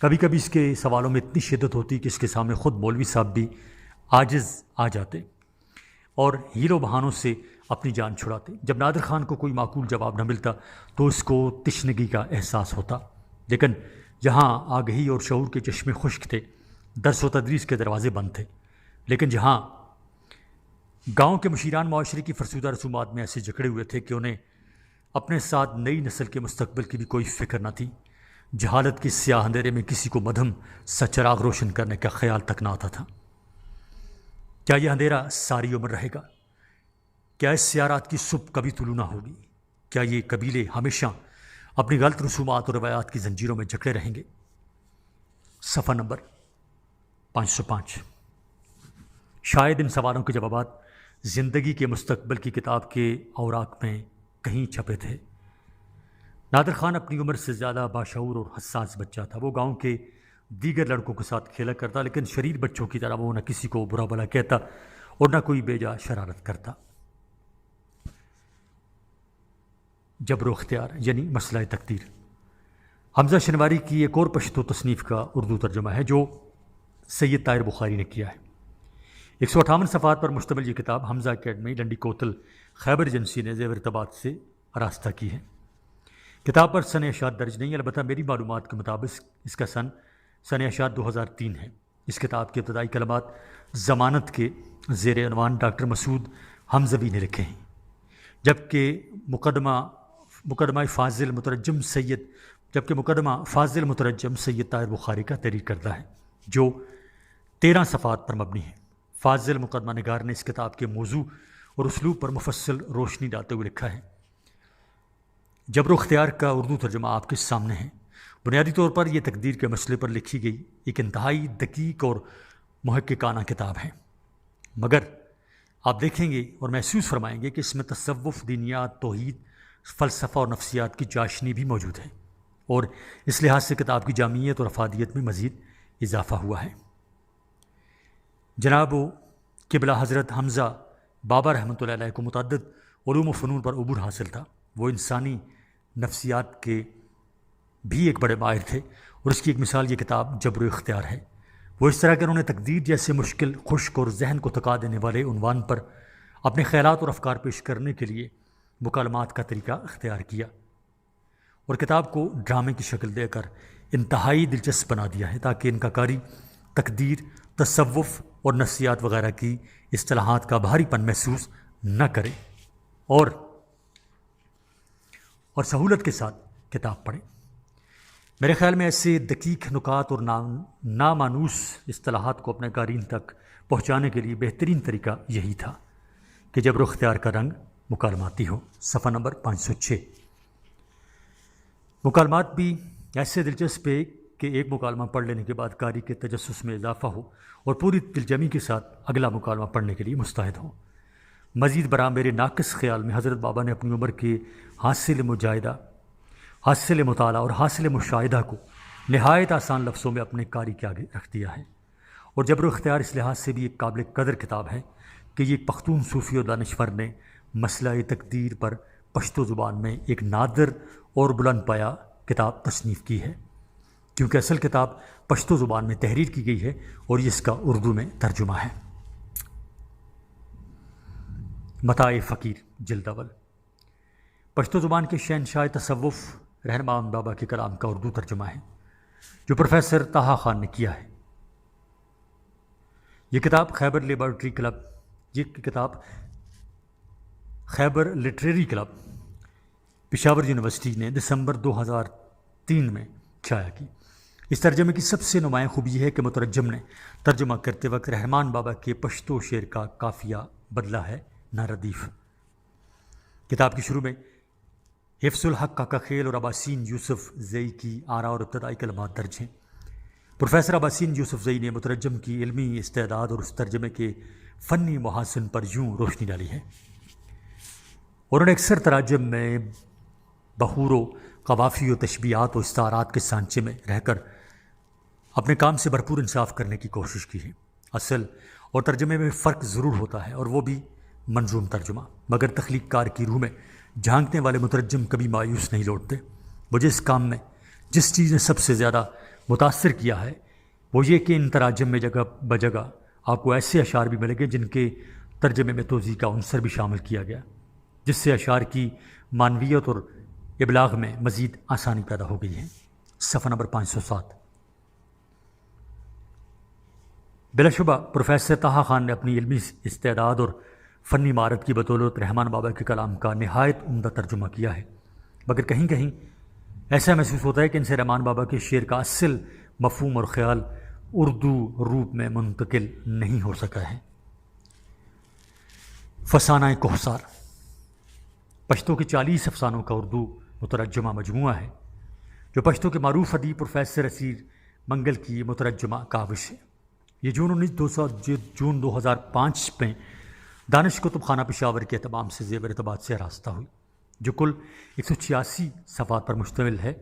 کبھی کبھی اس کے سوالوں میں اتنی شدت ہوتی کہ اس کے سامنے خود مولوی صاحب بھی عاجز آ جاتے اور ہیل و بہانوں سے اپنی جان چھڑاتے۔ جب نادر خان کو کوئی معقول جواب نہ ملتا تو اس کو تشنگی کا احساس ہوتا، لیکن جہاں آگہی اور شعور کے چشمے خشک تھے، درس و تدریس کے دروازے بند تھے، لیکن جہاں گاؤں کے مشیران معاشرے کی فرسودہ رسومات میں ایسے جکڑے ہوئے تھے کہ انہیں اپنے ساتھ نئی نسل کے مستقبل کی بھی کوئی فکر نہ تھی، جہالت کے سیاہ اندھیرے میں کسی کو مدھم سا چراغ روشن کرنے کا خیال تک نہ آتا تھا۔ کیا یہ اندھیرا ساری عمر رہے گا؟ کیا اس سیارات کی صبح کبھی طلوع نہ ہوگی؟ کیا یہ قبیلے ہمیشہ اپنی غلط رسومات اور روایات کی زنجیروں میں جکڑے رہیں گے؟ صفحہ نمبر 505۔ شاید ان سوالوں کے جوابات زندگی کے مستقبل کی کتاب کے اوراق میں کہیں چھپے تھے۔ نادر خان اپنی عمر سے زیادہ باشعور اور حساس بچہ تھا۔ وہ گاؤں کے دیگر لڑکوں کے ساتھ کھیلا کرتا، لیکن شریر بچوں کی طرح وہ نہ کسی کو برا بھلا کہتا اور نہ کوئی بے جا شرارت کرتا۔ جبر و اختیار یعنی مسئلہ تقدیر حمزہ شنواری کی ایک اور پشتو تصنیف کا اردو ترجمہ ہے جو سید طاہر بخاری نے کیا ہے۔ 158 صفحات پر مشتمل یہ کتاب حمزہ اکیڈمی لنڈی کوتل خیبر ایجنسی نے زیور ارتباط سے آراستہ کی ہے۔ کتاب پر سن اشاعت درج نہیں، البتہ میری معلومات کے مطابق اس کا سن اشاعت 2003 ہے۔ اس کتاب کے ابتدائی کلمات ضمانت کے زیر عنوان ڈاکٹر مسعود حمزوی نے لکھے ہیں، جبکہ مقدمہ فاضل مترجم سید طاہر بخاری کا تحریر کردہ ہے، جو 13 صفحات پر مبنی ہے۔ فاضل مقدمہ نگار نے اس کتاب کے موضوع اور اسلوب پر مفصل روشنی ڈالتے ہوئے لکھا ہے۔ جبر و اختیار کا اردو ترجمہ آپ کے سامنے ہے۔ بنیادی طور پر یہ تقدیر کے مسئلے پر لکھی گئی ایک انتہائی دقیق اور محققانہ کتاب ہے، مگر آپ دیکھیں گے اور محسوس فرمائیں گے کہ اس میں تصوف، دینیات، توحید، فلسفہ اور نفسیات کی چاشنی بھی موجود ہے، اور اس لحاظ سے کتاب کی جامعیت اور افادیت میں مزید اضافہ ہوا ہے۔ جناب قبلہ حضرت حمزہ بابا رحمۃ اللہ علیہ کو متعدد علوم و فنون پر عبور حاصل تھا۔ وہ انسانی نفسیات کے بھی ایک بڑے ماہر تھے، اور اس کی ایک مثال یہ کتاب جبر و اختیار ہے۔ وہ اس طرح کہ انہوں نے تقدیر جیسے مشکل، خشک اور ذہن کو تھکا دینے والے عنوان پر اپنے خیالات اور افکار پیش کرنے کے لیے مکالمات کا طریقہ اختیار کیا، اور کتاب کو ڈرامے کی شکل دے کر انتہائی دلچسپ بنا دیا ہے، تاکہ انکاری تقدیر، تصوف اور نفسیات وغیرہ کی اصطلاحات کا بھاری پن محسوس نہ کرے اور سہولت کے ساتھ کتاب پڑھیں۔ میرے خیال میں ایسے دقیق نکات اور نامانوس اصطلاحات کو اپنے قارئین تک پہنچانے کے لیے بہترین طریقہ یہی تھا کہ جبر و اختیار کا رنگ مکالماتی ہو۔ صفحہ نمبر 506۔ مکالمات بھی ایسے دلچسپ ہے کہ ایک مکالمہ پڑھ لینے کے بعد قاری کے تجسس میں اضافہ ہو اور پوری دلجمی کے ساتھ اگلا مکالمہ پڑھنے کے لیے مستعد ہو۔ مزید برآں میرے ناقص خیال میں حضرت بابا نے اپنی عمر کے حاصل مطالعہ اور حاصل مشاہدہ کو نہایت آسان لفظوں میں اپنے قاری کے آگے رکھ دیا ہے، اور جبر و اختیار اس لحاظ سے بھی ایک قابل قدر کتاب ہے کہ یہ پختون صوفی اور دانشور نے مسئلہ تقدیر پر پشتو زبان میں ایک نادر اور بلند پایہ کتاب تصنیف کی ہے، کیونکہ اصل کتاب پشتو زبان میں تحریر کی گئی ہے اور یہ اس کا اردو میں ترجمہ ہے۔ متاع فقیر جلد اول پشتو زبان کے شہنشاہ تصوف رہنما بابا کے کلام کا اردو ترجمہ ہے، جو پروفیسر طہا خان نے کیا ہے۔ یہ کتاب خیبر لٹریری کلب پشاور یونیورسٹی نے دسمبر 2003 میں شائع کی۔ اس ترجمے کی سب سے نمایاں خوبی یہ ہے کہ مترجم نے ترجمہ کرتے وقت رحمان بابا کے پشتو شعر کا قافیہ بدلا ہے، نہ ردیف۔ کتاب کے شروع میں حفظ الحق کاکا خیل اور عباسین یوسف زئی کی آراء اور ابتدائی کلمات درج ہیں۔ پروفیسر عباسین یوسف زئی نے مترجم کی علمی استعداد اور اس ترجمے کے فنی محاسن پر یوں روشنی ڈالی ہے۔ انہوں نے اکثر تراجم میں بحور و قوافی و تشبیہات و استعارات کے سانچے میں رہ کر اپنے کام سے بھرپور انصاف کرنے کی کوشش کی ہے۔ اصل اور ترجمے میں فرق ضرور ہوتا ہے، اور وہ بھی منظوم ترجمہ، مگر تخلیق کار کی روح میں جھانکنے والے مترجم کبھی مایوس نہیں لوٹتے۔ مجھے اس کام میں جس چیز نے سب سے زیادہ متاثر کیا ہے وہ یہ کہ ان تراجم میں جگہ بجگہ آپ کو ایسے اشعار بھی ملیں گے جن کے ترجمے میں توضیح کا عنصر بھی شامل کیا گیا، جس سے اشعار کی معنویت اور ابلاغ میں مزید آسانی پیدا ہو گئی ہے۔ صفحہ نمبر 507۔ بلا شبہ پروفیسر طہا خان نے اپنی علمی استعداد اور فنی مہارت کی بدولت رحمان بابا کے کلام کا نہایت عمدہ ترجمہ کیا ہے، مگر کہیں کہیں ایسا محسوس ہوتا ہے کہ ان سے رحمان بابا کے شعر کا اصل مفہوم اور خیال اردو روپ میں منتقل نہیں ہو سکا ہے۔ فسانہ کوہسار پشتو کے 40 افسانوں کا اردو مترجمہ مجموعہ ہے، جو پشتو کے معروف ادیب پروفیسر اسیر منگل کی مترجمہ کاوش ہے۔ یہ جون 2005 میں دانش کتب خانہ پشاور کے اہتمام سے زیور ارتباط سے آراستہ ہوئی۔ جو کل 186 صفحات پر مشتمل ہے۔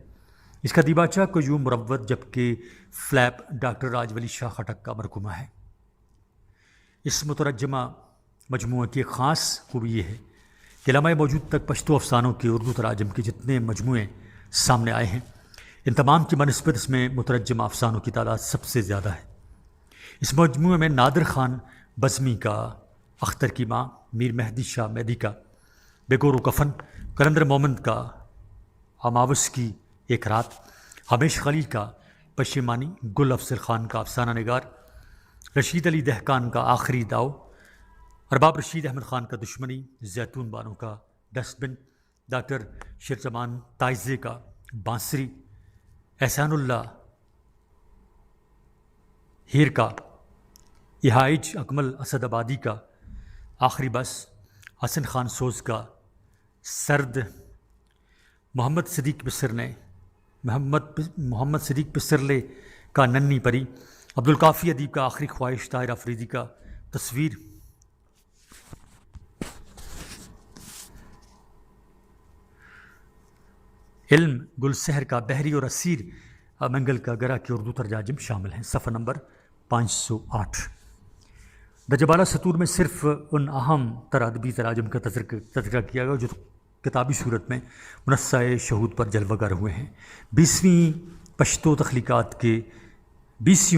اس کا دیباچہ قیوم مروت جبکہ فلیپ ڈاکٹر راج ولی شاہ خٹک کا مرکومہ ہے۔ اس مترجمہ مجموعہ کی ایک خاص خوبی یہ ہے کہ لمحہ موجود تک پشتو افسانوں کے اردو تراجم کے جتنے مجموعے سامنے آئے ہیں، ان تمام کی بنسبت اس میں مترجمہ افسانوں کی تعداد سب سے زیادہ ہے۔ اس مجموعے میں نادر خان بزمی کا اختر کی ماں، میر مہدی شاہ مہدی کا بے گور و کفن، قلندر مومند کا اماوس کی ایک رات، ہمیش خلیل کا پشیمانی، گل افضل خان کا افسانہ نگار، رشید علی دہقان کا آخری داؤ، ارباب رشید احمد خان کا دشمنی، زیتون بانو کا ڈسٹ بن، ڈاکٹر شیرزمان تائزے کا بانسری، احسان اللہ ہیر کا اہائج، اکمل اسد آبادی کا آخری بس، حسن خان سوز کا سرد، محمد صدیق پسرلے کا ننی پری، عبدالکافی ادیب کا آخری خواہش، طاہر افریدی کا تصویر، علم گلسحر کا بحری اور اسیر منگل کا گرا کے اردو تراجم شامل ہیں۔ صفحہ نمبر 508۔ درجہ بالا سطور میں صرف ان اہم تر ادبی تراجم کا تذکرہ کیا گیا جو کتابی صورت میں منصہ شہود پر جلوہ گر ہوئے ہیں۔ 20ویں پشتو تخلیقات کے 20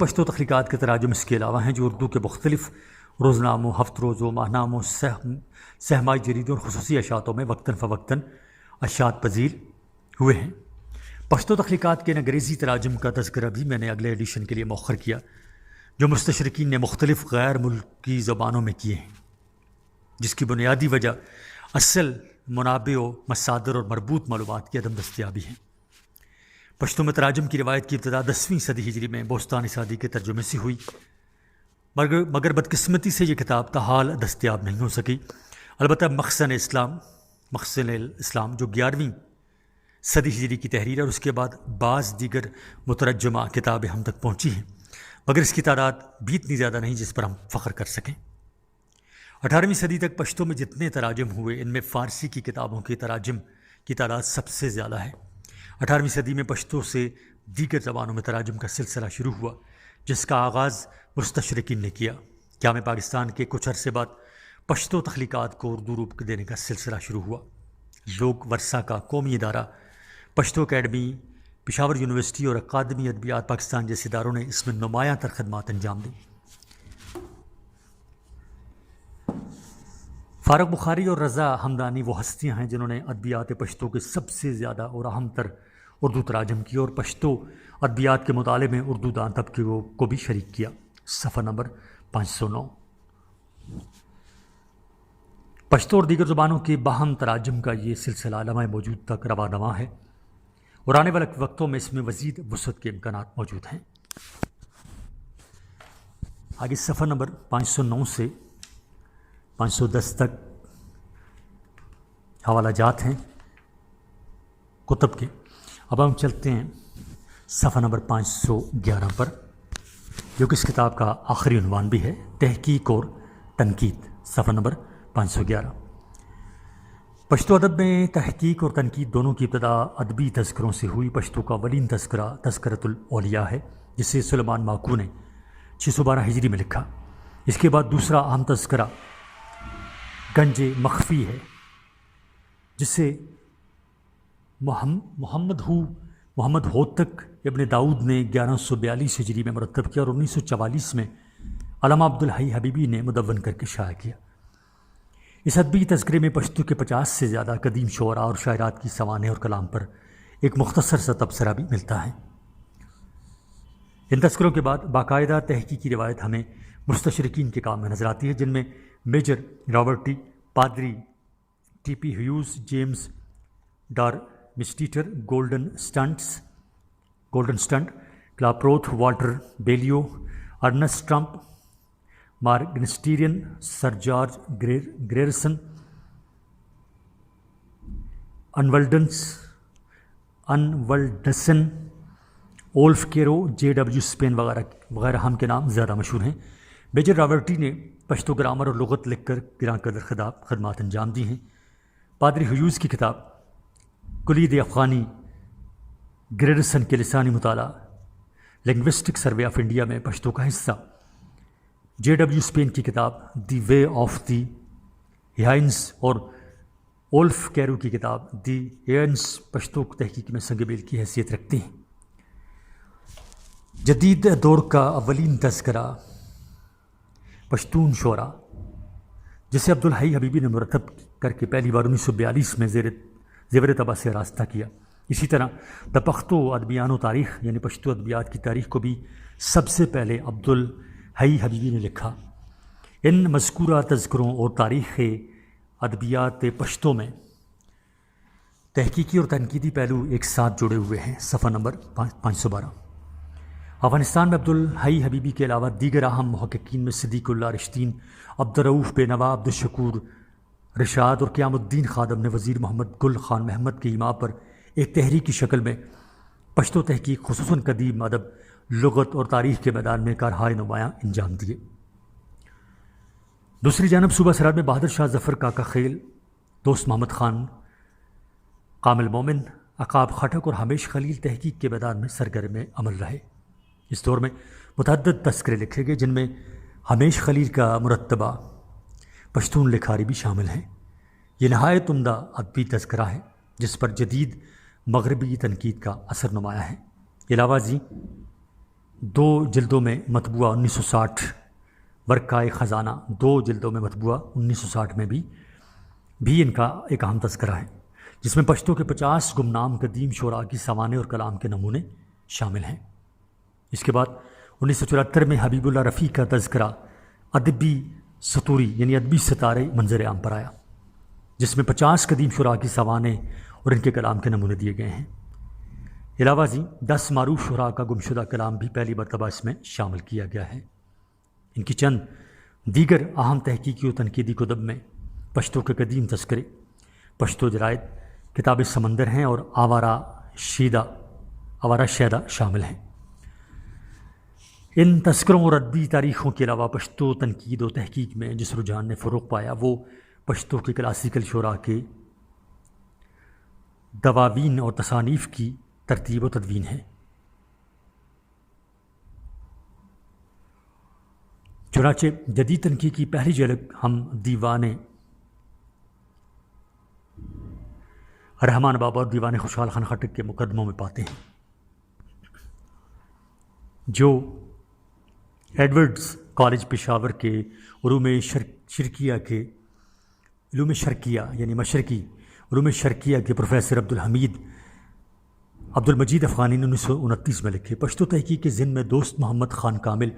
پشتو تخلیقات کے تراجم اس کے علاوہ ہیں جو اردو کے مختلف روزناموں، ہفت روزوں، ماہناموں، سہمائی جریدوں اور خصوصی اشاعتوں میں وقتاً فوقتاً اشاعت پذیر ہوئے ہیں۔ پشتو تخلیقات کے انگریزی تراجم کا تذکرہ بھی میں نے اگلے ایڈیشن کے لیے مؤخر کیا، جو مستشرقین نے مختلف غیر ملکی زبانوں میں کیے ہیں، جس کی بنیادی وجہ اصل منابع و مصادر اور مربوط معلومات کی عدم دستیابی ہے۔ پشتو میں تراجم کی روایت کی ابتدا 10ویں صدی ہجری میں بوستانی سعدی کے ترجمے سے ہوئی، مگر بدقسمتی سے یہ کتاب تاحال دستیاب نہیں ہو سکی۔ البتہ مخزن الاسلام جو 11ویں صدی ہجری کی تحریر ہے اور اس کے بعد بعض دیگر مترجمہ کتابیں ہم تک پہنچی ہیں، مگر اس کی تعداد بھی اتنی زیادہ نہیں جس پر ہم فخر کر سکیں۔ 18ویں صدی تک پشتو میں جتنے تراجم ہوئے ان میں فارسی کی کتابوں کے تراجم کی تعداد سب سے زیادہ ہے۔ 18ویں صدی میں پشتو سے دیگر زبانوں میں تراجم کا سلسلہ شروع ہوا، جس کا آغاز مستشرقین نے کیا۔ قیام پاکستان کے کچھ عرصے بعد پشتو تخلیقات کو اردو روپ دینے کا سلسلہ شروع ہوا۔ لوک ورثہ کا قومی ادارہ پشتو اکیڈمی، پشاور یونیورسٹی اور اکادمی ادبیات پاکستان جیسے اداروں نے اس میں نمایاں تر خدمات انجام دیں۔ فاروق بخاری اور رضا ہمدانی وہ ہستیاں ہیں جنہوں نے ادبیات پشتو کے سب سے زیادہ اور اہم تر اردو تراجم کی اور پشتو ادبیات کے مطالعے میں اردو دان طبقے کو بھی شریک کیا۔ صفحہ نمبر 509۔ پشتو اور دیگر زبانوں کے باہم تراجم کا یہ سلسلہ لمحہ موجود تک رواں دواں ہے اور آنے والے وقتوں میں اس میں مزید وسعت کے امکانات موجود ہیں۔ آگے صفحہ نمبر 509 سے 510 تک حوالہ جات ہیں کتب کے۔ اب ہم چلتے ہیں صفحہ نمبر 511 پر، جو کہ اس کتاب کا آخری عنوان بھی ہے، تحقیق اور تنقید۔ صفحہ نمبر 511۔ پشتو ادب میں تحقیق اور تنقید دونوں کی ابتدا ادبی تذکروں سے ہوئی۔ پشتو کا اولین تذکرہ تذکرۃ الاولیاء ہے، جسے سلیمان ماکو نے 612 ہجری میں لکھا۔ اس کے بعد دوسرا اہم تذکرہ گنج مخفی ہے، جسے محمد ہوتک ابن داؤد نے 1142 ہجری میں مرتب کیا اور 1944 میں علامہ عبدالحی حبیبی نے مدون کر کے شائع کیا۔ اس ادبی تذکرے میں پشتو کے 50 سے زیادہ قدیم شعراء اور شاعرات کی سوانح اور کلام پر ایک مختصر سا تبصرہ بھی ملتا ہے۔ ان تذکروں کے بعد باقاعدہ تحقیقی روایت ہمیں مستشرقین کے کام میں نظر آتی ہے، جن میں میجر رابرٹی، پادری T P Hughes, James Darmesteter, گولڈن سٹنٹ، Klaproth, Walter Bellew, Ernest Trumpp, Morgenstierne, Sir George Grierson, انولڈسن، Olaf Caroe, J W Spain وغیرہ ہم کے نام زیادہ مشہور ہیں۔ میجر راورٹی نے پشتو گرامر اور لغت لکھ کر گراں قدر خدمات انجام دی ہیں۔ پادری ہیوز کی کتاب کلید افغانی گریڈسن کے لسانی مطالعہ لنگوسٹک سروے آف انڈیا میں پشتو کا حصہ، جے ڈبلیو اسپین کی کتاب دی وے آف دی ہائنس اور اولف کیرو کی کتاب دی ہائنس پشتو تحقیق میں سنگ میل کی حیثیت رکھتی ہیں۔ جدید دور کا اولین تذکرہ پشتون شعراء، جسے عبدالحی حبیبی نے مرتب کر کے پہلی بار 1942 میں زیور طبع سے راستہ کیا۔ اسی طرح دا پختو ادبیان و تاریخ یعنی پشتو ادبیات کی تاریخ کو بھی سب سے پہلے عبدالحی حبیبی نے لکھا۔ ان مذکورہ تذکروں اور تاریخ ادبیات پشتو میں تحقیقی اور تنقیدی پہلو ایک ساتھ جڑے ہوئے ہیں۔ صفحہ نمبر 512۔ افغانستان میں عبدالحی حبیبی کے علاوہ دیگر اہم محققین میں صدیق اللہ رشتین، عبدالرؤف بے نوا، عبدالشکور رشاد اور قیام الدین خادم نے وزیر محمد گل خان محمد کی ایما پر ایک تحریک کی شکل میں پشتو تحقیق خصوصاً قدیم ادب، لغت اور تاریخ کے میدان میں کارہائے نمایاں انجام دیے۔ دوسری جانب صوبہ سرحد میں بہادر شاہ ظفر کاکا خیل، دوست محمد خان، کامل مومن، عقاب خٹک اور ہمیش خلیل تحقیق کے میدان میں سرگرم عمل رہے۔ اس دور میں متعدد تذکرے لکھے گئے جن میں ہمیش خلیل کا مرتبہ پشتون لکھاری بھی شامل ہیں۔ یہ نہایت عمدہ ادبی تذکرہ ہے جس پر جدید مغربی تنقید کا اثر نمایاں ہے۔ علاوہ ازیں 2 جلدوں میں مطبوعہ 1960 ورقۂ خزانہ 2 جلدوں میں مطبوعہ 1960 میں بھی ان کا ایک اہم تذکرہ ہے، جس میں پشتو کے 50 گمنام قدیم شعراء کی سوانح اور کلام کے نمونے شامل ہیں۔ اس کے بعد 1974 میں حبیب اللہ رفیع کا تذکرہ ادبی ستوری یعنی ادبی ستارے منظر عام پر آیا، جس میں 50 قدیم شعراء کی سوانح اور ان کے کلام کے نمونے دیے گئے ہیں۔ علاوہ ازیں 10 معروف شعراء کا گمشدہ کلام بھی پہلی مرتبہ اس میں شامل کیا گیا ہے۔ ان کی چند دیگر اہم تحقیقی و تنقیدی کتب میں پشتو کے قدیم تذکرے، پشتو جرائد، کتاب سمندر ہیں اور آوارہ شیدہ شامل ہیں۔ ان تذکروں اور ادبی تاریخوں کے علاوہ پشتو تنقید و تحقیق میں جس رجحان نے فروغ پایا وہ پشتو کے کلاسیکل شعراء کے دواوین اور تصانیف کی ترتیب و تدوین ہے۔ چنانچہ جدید تنقید کی پہلی جھلک ہم دیوان رحمان بابا اور دیوان خوشحال خان خٹک کے مقدموں میں پاتے ہیں، جو ایڈورڈز کالج پشاور کے علوم شرقیہ یعنی مشرقی علوم شرقیہ کے پروفیسر عبدالمجید افغانی نے 1929 میں لکھے۔ پشتو تحقیق کے ضمن میں دوست محمد خان کامل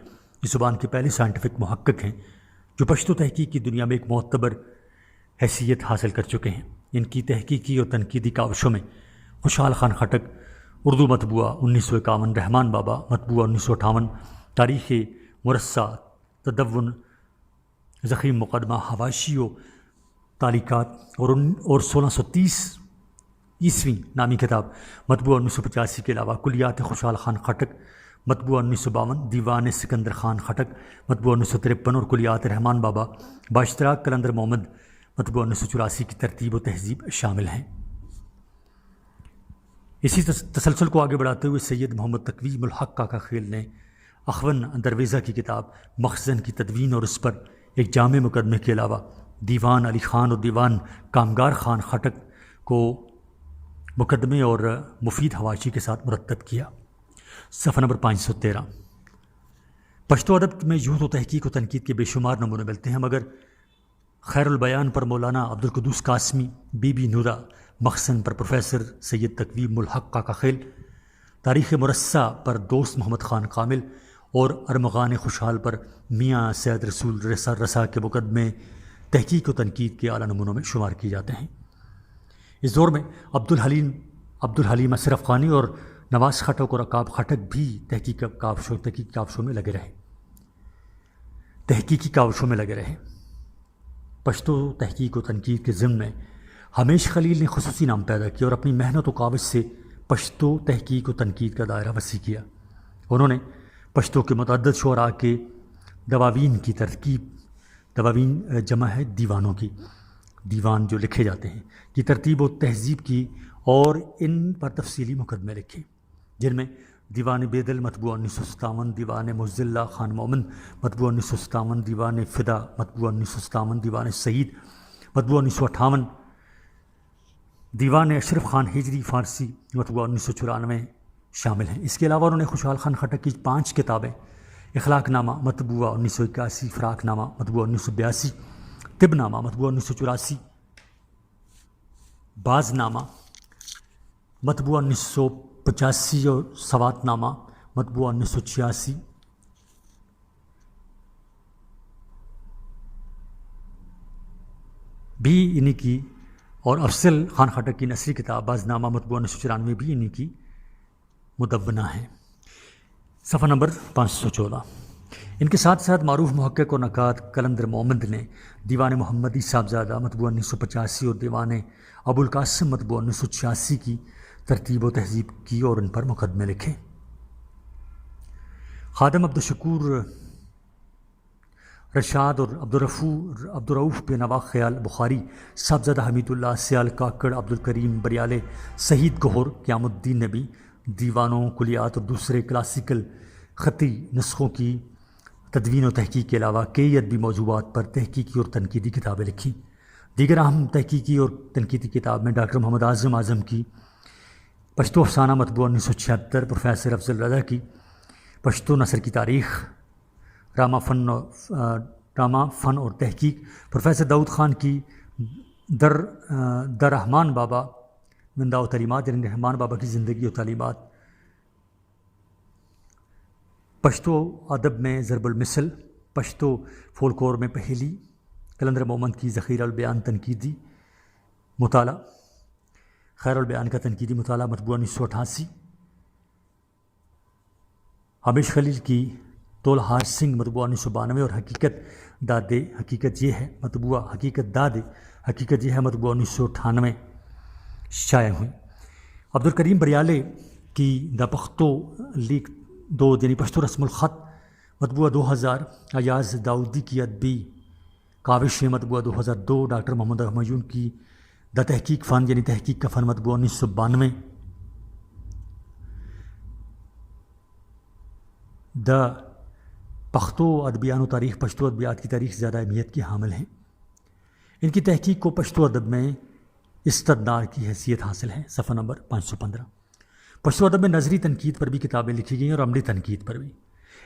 اس زبان کے پہلے سائنٹیفک محقق ہیں جو پشتو تحقیق کی دنیا میں ایک معتبر حیثیت حاصل کر چکے ہیں۔ ان کی تحقیقی اور تنقیدی کاوشوں میں خوشحال خان خٹک اردو مطبوعہ 1951، رحمان بابا مطبوعہ 1958، تاریخ مرصع، تدون، ضخیم مقدمہ، حواشی و تعلیقات اور 1630 عیسوی نامی کتاب مطبوعہ 1985 کے علاوہ کلیات خوشحال خان خٹک مطبوعہ 1952، دیوان سکندر خان خٹک مطبوعہ 1953 اور کلیات رحمان بابا باشتراک قلندر محمد مطبوعہ 1984 کی ترتیب و تہذیب شامل ہیں۔ اسی تسلسل کو آگے بڑھاتے ہوئے سید محمد تقوی ملحق کاکا خیل نے اخون درویزہ کی کتاب مخزن کی تدوین اور اس پر ایک جامع مقدمے کے علاوہ دیوان علی خان اور دیوان کامگار خان خٹک کو مقدمے اور مفید حواشی کے ساتھ مرتب کیا۔ صفحہ نمبر 513۔ پشتو ادب میں یوں تو تحقیق و تنقید کے بے شمار نمونے ملتے ہیں، مگر خیر البیان پر مولانا عبدالقدوس قاسمی، بی بی نورا، مخزن پر پروفیسر سید تقوی ملحق کاکا خیل، تاریخ مرصع پر دوست محمد خان کامل اور ارمغان خوشحال پر میاں سید رسول رسا کے مقدمے تحقیق و تنقید کے اعلیٰ نمونوں میں شمار کیے جاتے ہیں۔ اس دور میں عبدالحلیم اشرف خانی اور نواز خٹک اور عقاب خٹک بھی تحقیقی کاوشوں میں لگے رہے۔ پشتو تحقیق و تنقید کے ضمن میں ہمیش خلیل نے خصوصی نام پیدا کیا اور اپنی محنت و کاوش سے پشتو تحقیق و تنقید کا دائرہ وسیع کیا۔ انہوں نے پشتو کے متعدد شعراء کے دواوین کی ترکیب، دواوین جمع ہے دیوانوں کی، دیوان جو لکھے جاتے ہیں، کی ترتیب و تہذیب کی اور ان پر تفصیلی مقدمے لکھے، جن میں دیوان بیدل مطبوع 1957، دیوان مزدلہ خان مومن مطبوع 1957، دیوان فدا مطبوع 1957، دیوان سعید مطبوع 1958، دیوان اشرف خان ہجری فارسی مطبوع 1994 شامل ہیں۔ اس کے علاوہ انہوں نے خوشحال خان خٹک کی 5 کتابیں، اخلاق نامہ مطبوع 1981، فراق نامہ مطبوع 1982، طب نامہ مطبوع 1984، باز نامہ مطبوع 1985 اور سوات نامہ مطبوع 1986 بھی انہی کی، اور افضل خان خٹک کی نثری کتاب باز نامہ مطبوع 1994 بھی انہی کی مدونہ ہے۔ صفحہ نمبر 514۔ ان کے ساتھ ساتھ معروف محقق و نقاد قلندر مومند نے دیوان محمدی صاحبزادہ مطبوع 1985 اور دیوان ابو القاسم مطبوع 1986 کی ترتیب و تہذیب کی اور ان پر مقدمے لکھے۔ خادم عبدالشکور رشاد اور عبدالرؤف بے نوا خیال بخاری صاحبزادہ حمید اللہ سیال کاکڑ عبدالکریم بریالے سعید گہر قیام الدین نبی دیوانوں، کلیات اور دوسرے کلاسیکل خطی نسخوں کی تدوین و تحقیق کے علاوہ کئی ادبی موضوعات پر تحقیقی اور تنقیدی کتابیں لکھی۔ دیگر اہم تحقیقی اور تنقیدی کتاب میں ڈاکٹر محمد اعظم کی پشتو افسانہ مطبوع 1976، پروفیسر افضل رضا کی پشتو نثر کی تاریخ، ڈرامہ فن اور تحقیق، پروفیسر داؤد خان کی در رحمان بابا زندہ و تعلیمات، یعنی رحمان بابا کی زندگی و تعلیمات، پشتو ادب میں ضرب المثل، پشتو فولکلور میں پہیلی، قلندر مومند کی ذخیرہ البیان تنقیدی مطالعہ، خیر البیان کا تنقیدی مطالعہ مطبوع 1988، حبیش خلیل کی تولہار سنگھ مطبوع 1992 اور حقیقت یہ ہے مطبوع 1998 شائع ہوئی۔ عبدالکریم بریالے کی دا پختو لیگ 2 یعنی پشتو رسم الخط مطبوع 2000، ایاز داؤدی کی ادبی کاوشیں مطبوع 2002، ڈاکٹر محمد ہمایون کی دا تحقیق فن یعنی تحقیق کا فن مطبوع 1992، دا پختو ادبیان و تاریخ، پشتو ادبیات کی تاریخ زیادہ اہمیت کی حامل ہیں۔ ان کی تحقیق کو پشتو ادب میں استدنار کی حیثیت حاصل ہے۔ صفحہ نمبر 515۔ پشتو ادب میں نظری تنقید پر بھی کتابیں لکھی گئیں اور عملی تنقید پر بھی۔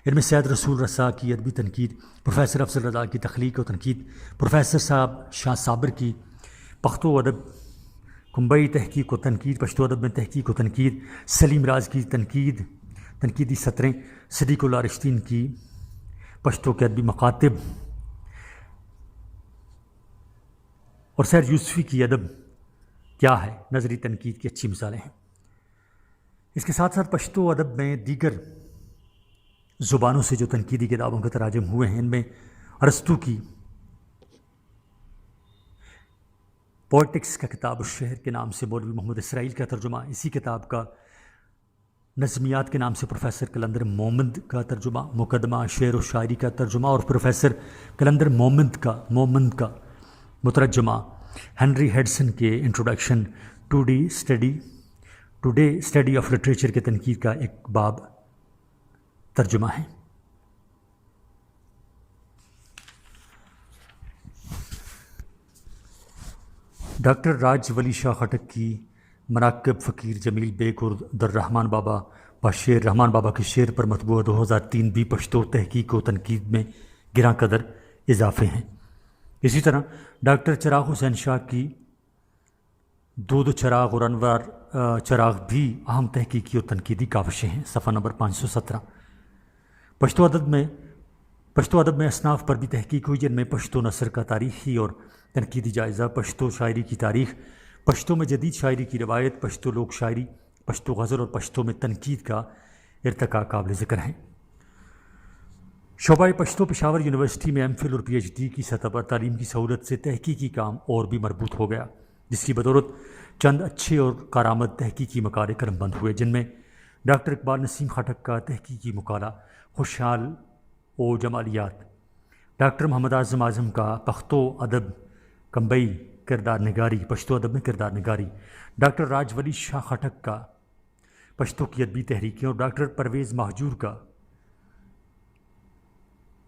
ان میں سید رسول رسا کی ادبی تنقید، پروفیسر افضل رضا کی تخلیق و تنقید، پروفیسر شاہ صابر کی پختو ادب کمبئی تحقیق و تنقید، پشتو ادب میں تحقیق و تنقید، سلیم راز کی تنقیدی سطریں، صدیق اللہ رشتین کی پشتو کے ادبی مکاتب اور سیر یوسفی کی ادب کیا ہے نظری تنقید کی اچھی مثالیں ہیں۔ اس کے ساتھ ساتھ پشتو ادب میں دیگر زبانوں سے جو تنقیدی کتابوں کے تراجم ہوئے ہیں، ان میں ارسطو کی پوئٹکس کا کتاب الشعر کے نام سے مولوی محمد اسرائیل کا ترجمہ، اسی کتاب کا نظمیات کے نام سے پروفیسر قلندر مومند کا ترجمہ، مقدمہ شعر و شاعری کا ترجمہ، اور پروفیسر قلندر مومند کا مترجمہ ہنری ہیڈسن کے introduction to the study of literature کے تنقید کا ایک باب ترجمہ ہے۔ ڈاکٹر راج ولی شاہ خٹک کی مناقب فقیر جمیل بیگ اور در رحمان بابا کے شعر پر مطبوع 2003 بھی پشتو تحقیق و تنقید میں گراں قدر اضافے ہیں۔ اسی طرح ڈاکٹر چراغ حسین شاہ کی دودھ چراغ اور انوار چراغ بھی اہم تحقیقی اور تنقیدی کاوشیں ہیں۔ صفحہ نمبر 517۔ پشتو ادب میں اصناف پر بھی تحقیق ہوئی، جن میں پشتو نثر کا تاریخی اور تنقیدی جائزہ، پشتو شاعری کی تاریخ، پشتو میں جدید شاعری کی روایت، پشتو لوک شاعری، پشتو غزل اور پشتو میں تنقید کا ارتقاء قابل ذکر ہیں۔ شعبہ پشتو پشاور یونیورسٹی میں ایم فل اور پی ایچ ڈی کی سطح پر تعلیم کی سہولت سے تحقیقی کام اور بھی مربوط ہو گیا، جس کی بدولت چند اچھے اور کارآمد تحقیقی مقالے قلم بند ہوئے، جن میں ڈاکٹر اقبال نسیم خٹک کا تحقیقی مقالہ خوشحال و جمالیات، ڈاکٹر محمد اعظم کا پختو ادب کمبئی کردار نگاری پشتو ادب میں کردار نگاری، ڈاکٹر راج ولی شاہ خٹک کا پشتو کی ادبی تحریکیں، اور ڈاکٹر پرویز مہجور کا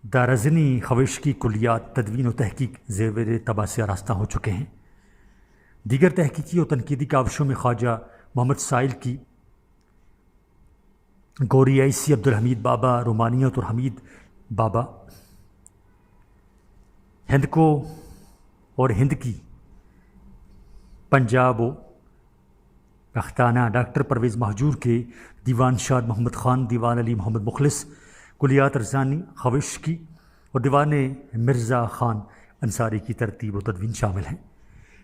دارزنی خوش کی کلیات تدوین و تحقیق زیر طبع سے آراستہ ہو چکے ہیں۔ دیگر تحقیقی و تنقیدی کاوشوں میں خواجہ محمد سائل کی گوری ایسی، عبدالحمید بابا رومانیت اور حمید بابا ہند کو اور ہند کی پنجاب و پختانہ، ڈاکٹر پرویز مہجور کے دیوان شاد محمد خان، دیوان علی محمد مخلص، کلیات ارزانی خوش کی اور دیوان مرزا خان انصاری کی ترتیب و تدوین شامل ہیں۔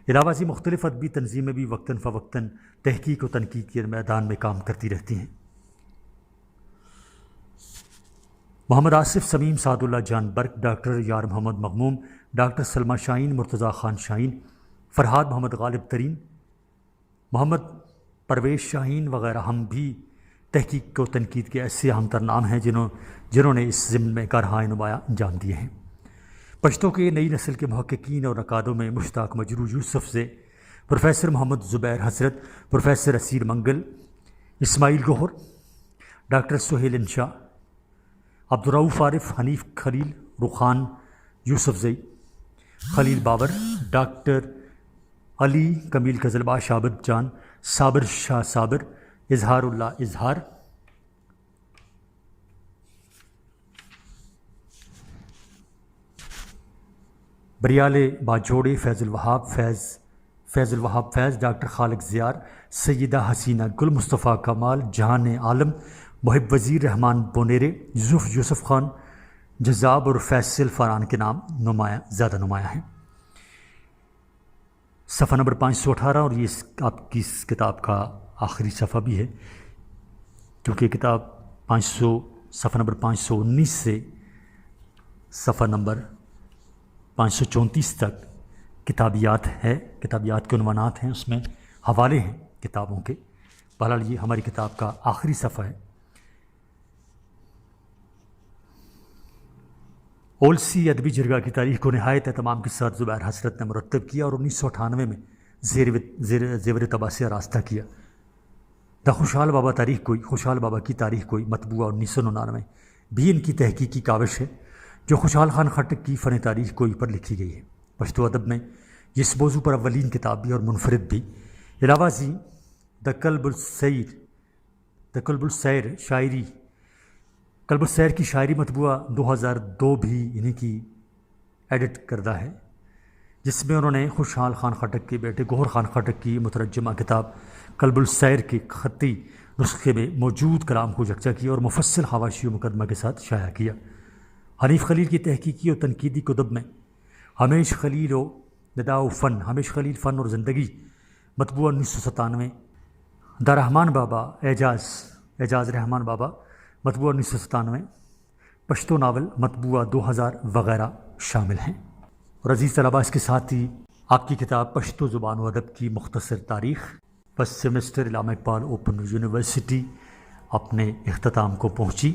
علاوہ ازیں مختلف ادبی تنظیمیں بھی وقتاً فوقتاً تحقیق و تنقید کے میدان میں کام کرتی رہتی ہیں۔ محمد آصف سمیم، سعد اللہ جان برق، ڈاکٹر یار محمد مغموم، ڈاکٹر سلمہ شاہین، مرتضیٰ خان شاہین، فرحاد محمد غالب ترین، محمد پرویز شاہین وغیرہ ہم بھی تحقیق و تنقید کے ایسے اہم تر نام ہیں جنہوں نے اس ضمن میں کارہائے نمایاں انجام دیے ہیں۔ پشتو کے نئی نسل کے محققین اور نقادوں میں مشتاق مجروح یوسف سے پروفیسر محمد زبیر حضرت، پروفیسر اسیر منگل، اسماعیل گوہر، ڈاکٹر سہیل انشا، عبدالرؤف عارف، حنیف خلیل، رخان یوسف زئی، خلیل باور، ڈاکٹر علی کمیل قزلباش، عابد جان، صابر شاہ صابر، اظہار اللہ اظہار، بریالے باجوڑے، فیض الوہاب فیض، ڈاکٹر خالق زیار، سیدہ حسینہ گل، مصطفیٰ کمال، جہان عالم، محب وزیر، رحمان بونیرے، یوسف خان جذاب اور فیصل فاران کے نام زیادہ نمایاں ہیں۔ صفحہ نمبر 518، اور یہ آپ کی اس کتاب کا آخری صفحہ بھی ہے، کیونکہ کتاب صفحہ نمبر 519 سے صفحہ نمبر 534 تک کتابیات کے عنوانات ہیں، اس میں حوالے ہیں کتابوں کے۔ بہرحال یہ ہماری کتاب کا آخری صفحہ ہے۔ اولسی ادبی جرگہ کی تاریخ کو نہایت اہتمام کے ساتھ زبیر حضرت نے مرتب کیا اور 1998 میں زیر طبع سے آراستہ کیا۔ دا خوشحال بابا کی تاریخ کوئی مطبوعہ 1999 بھی ان کی تحقیقی کاوش ہے، جو خوشحال خان خٹک کی فن تاریخ کوئی پر لکھی گئی ہے۔ پشتو ادب میں اس موضوع پر اولین کتاب بھی اور منفرد بھی۔ علاوہ ازیں دا کلب السیر کی شاعری مطبوعہ 2002 بھی انہی کی ایڈٹ کردہ ہے، جس میں انہوں نے خوشحال خان خٹک کے بیٹے گوہر خان خٹک کی مترجمہ کتاب کلب السیر کے خطی نسخے میں موجود کلام کو یکجا کیا اور مفصل حواشی و مقدمہ کے ساتھ شائع کیا۔ حنیف خلیل کی تحقیقی و تنقیدی کتب میں ہمیش خلیل و ندا و فن، ہمیش خلیل فن اور زندگی مطبوعہ 1997، دا رحمان بابا اعجاز رحمان بابا مطبوعہ 1997، پشتو ناول مطبوعہ 2000 وغیرہ شامل ہیں۔ اور عزیز طلباء، اس کے ساتھ ہی آپ کی کتاب پشتو زبان و ادب کی مختصر تاریخ فرسٹ سیمسٹر علامہ اقبال اوپن یونیورسٹی اپنے اختتام کو پہنچی۔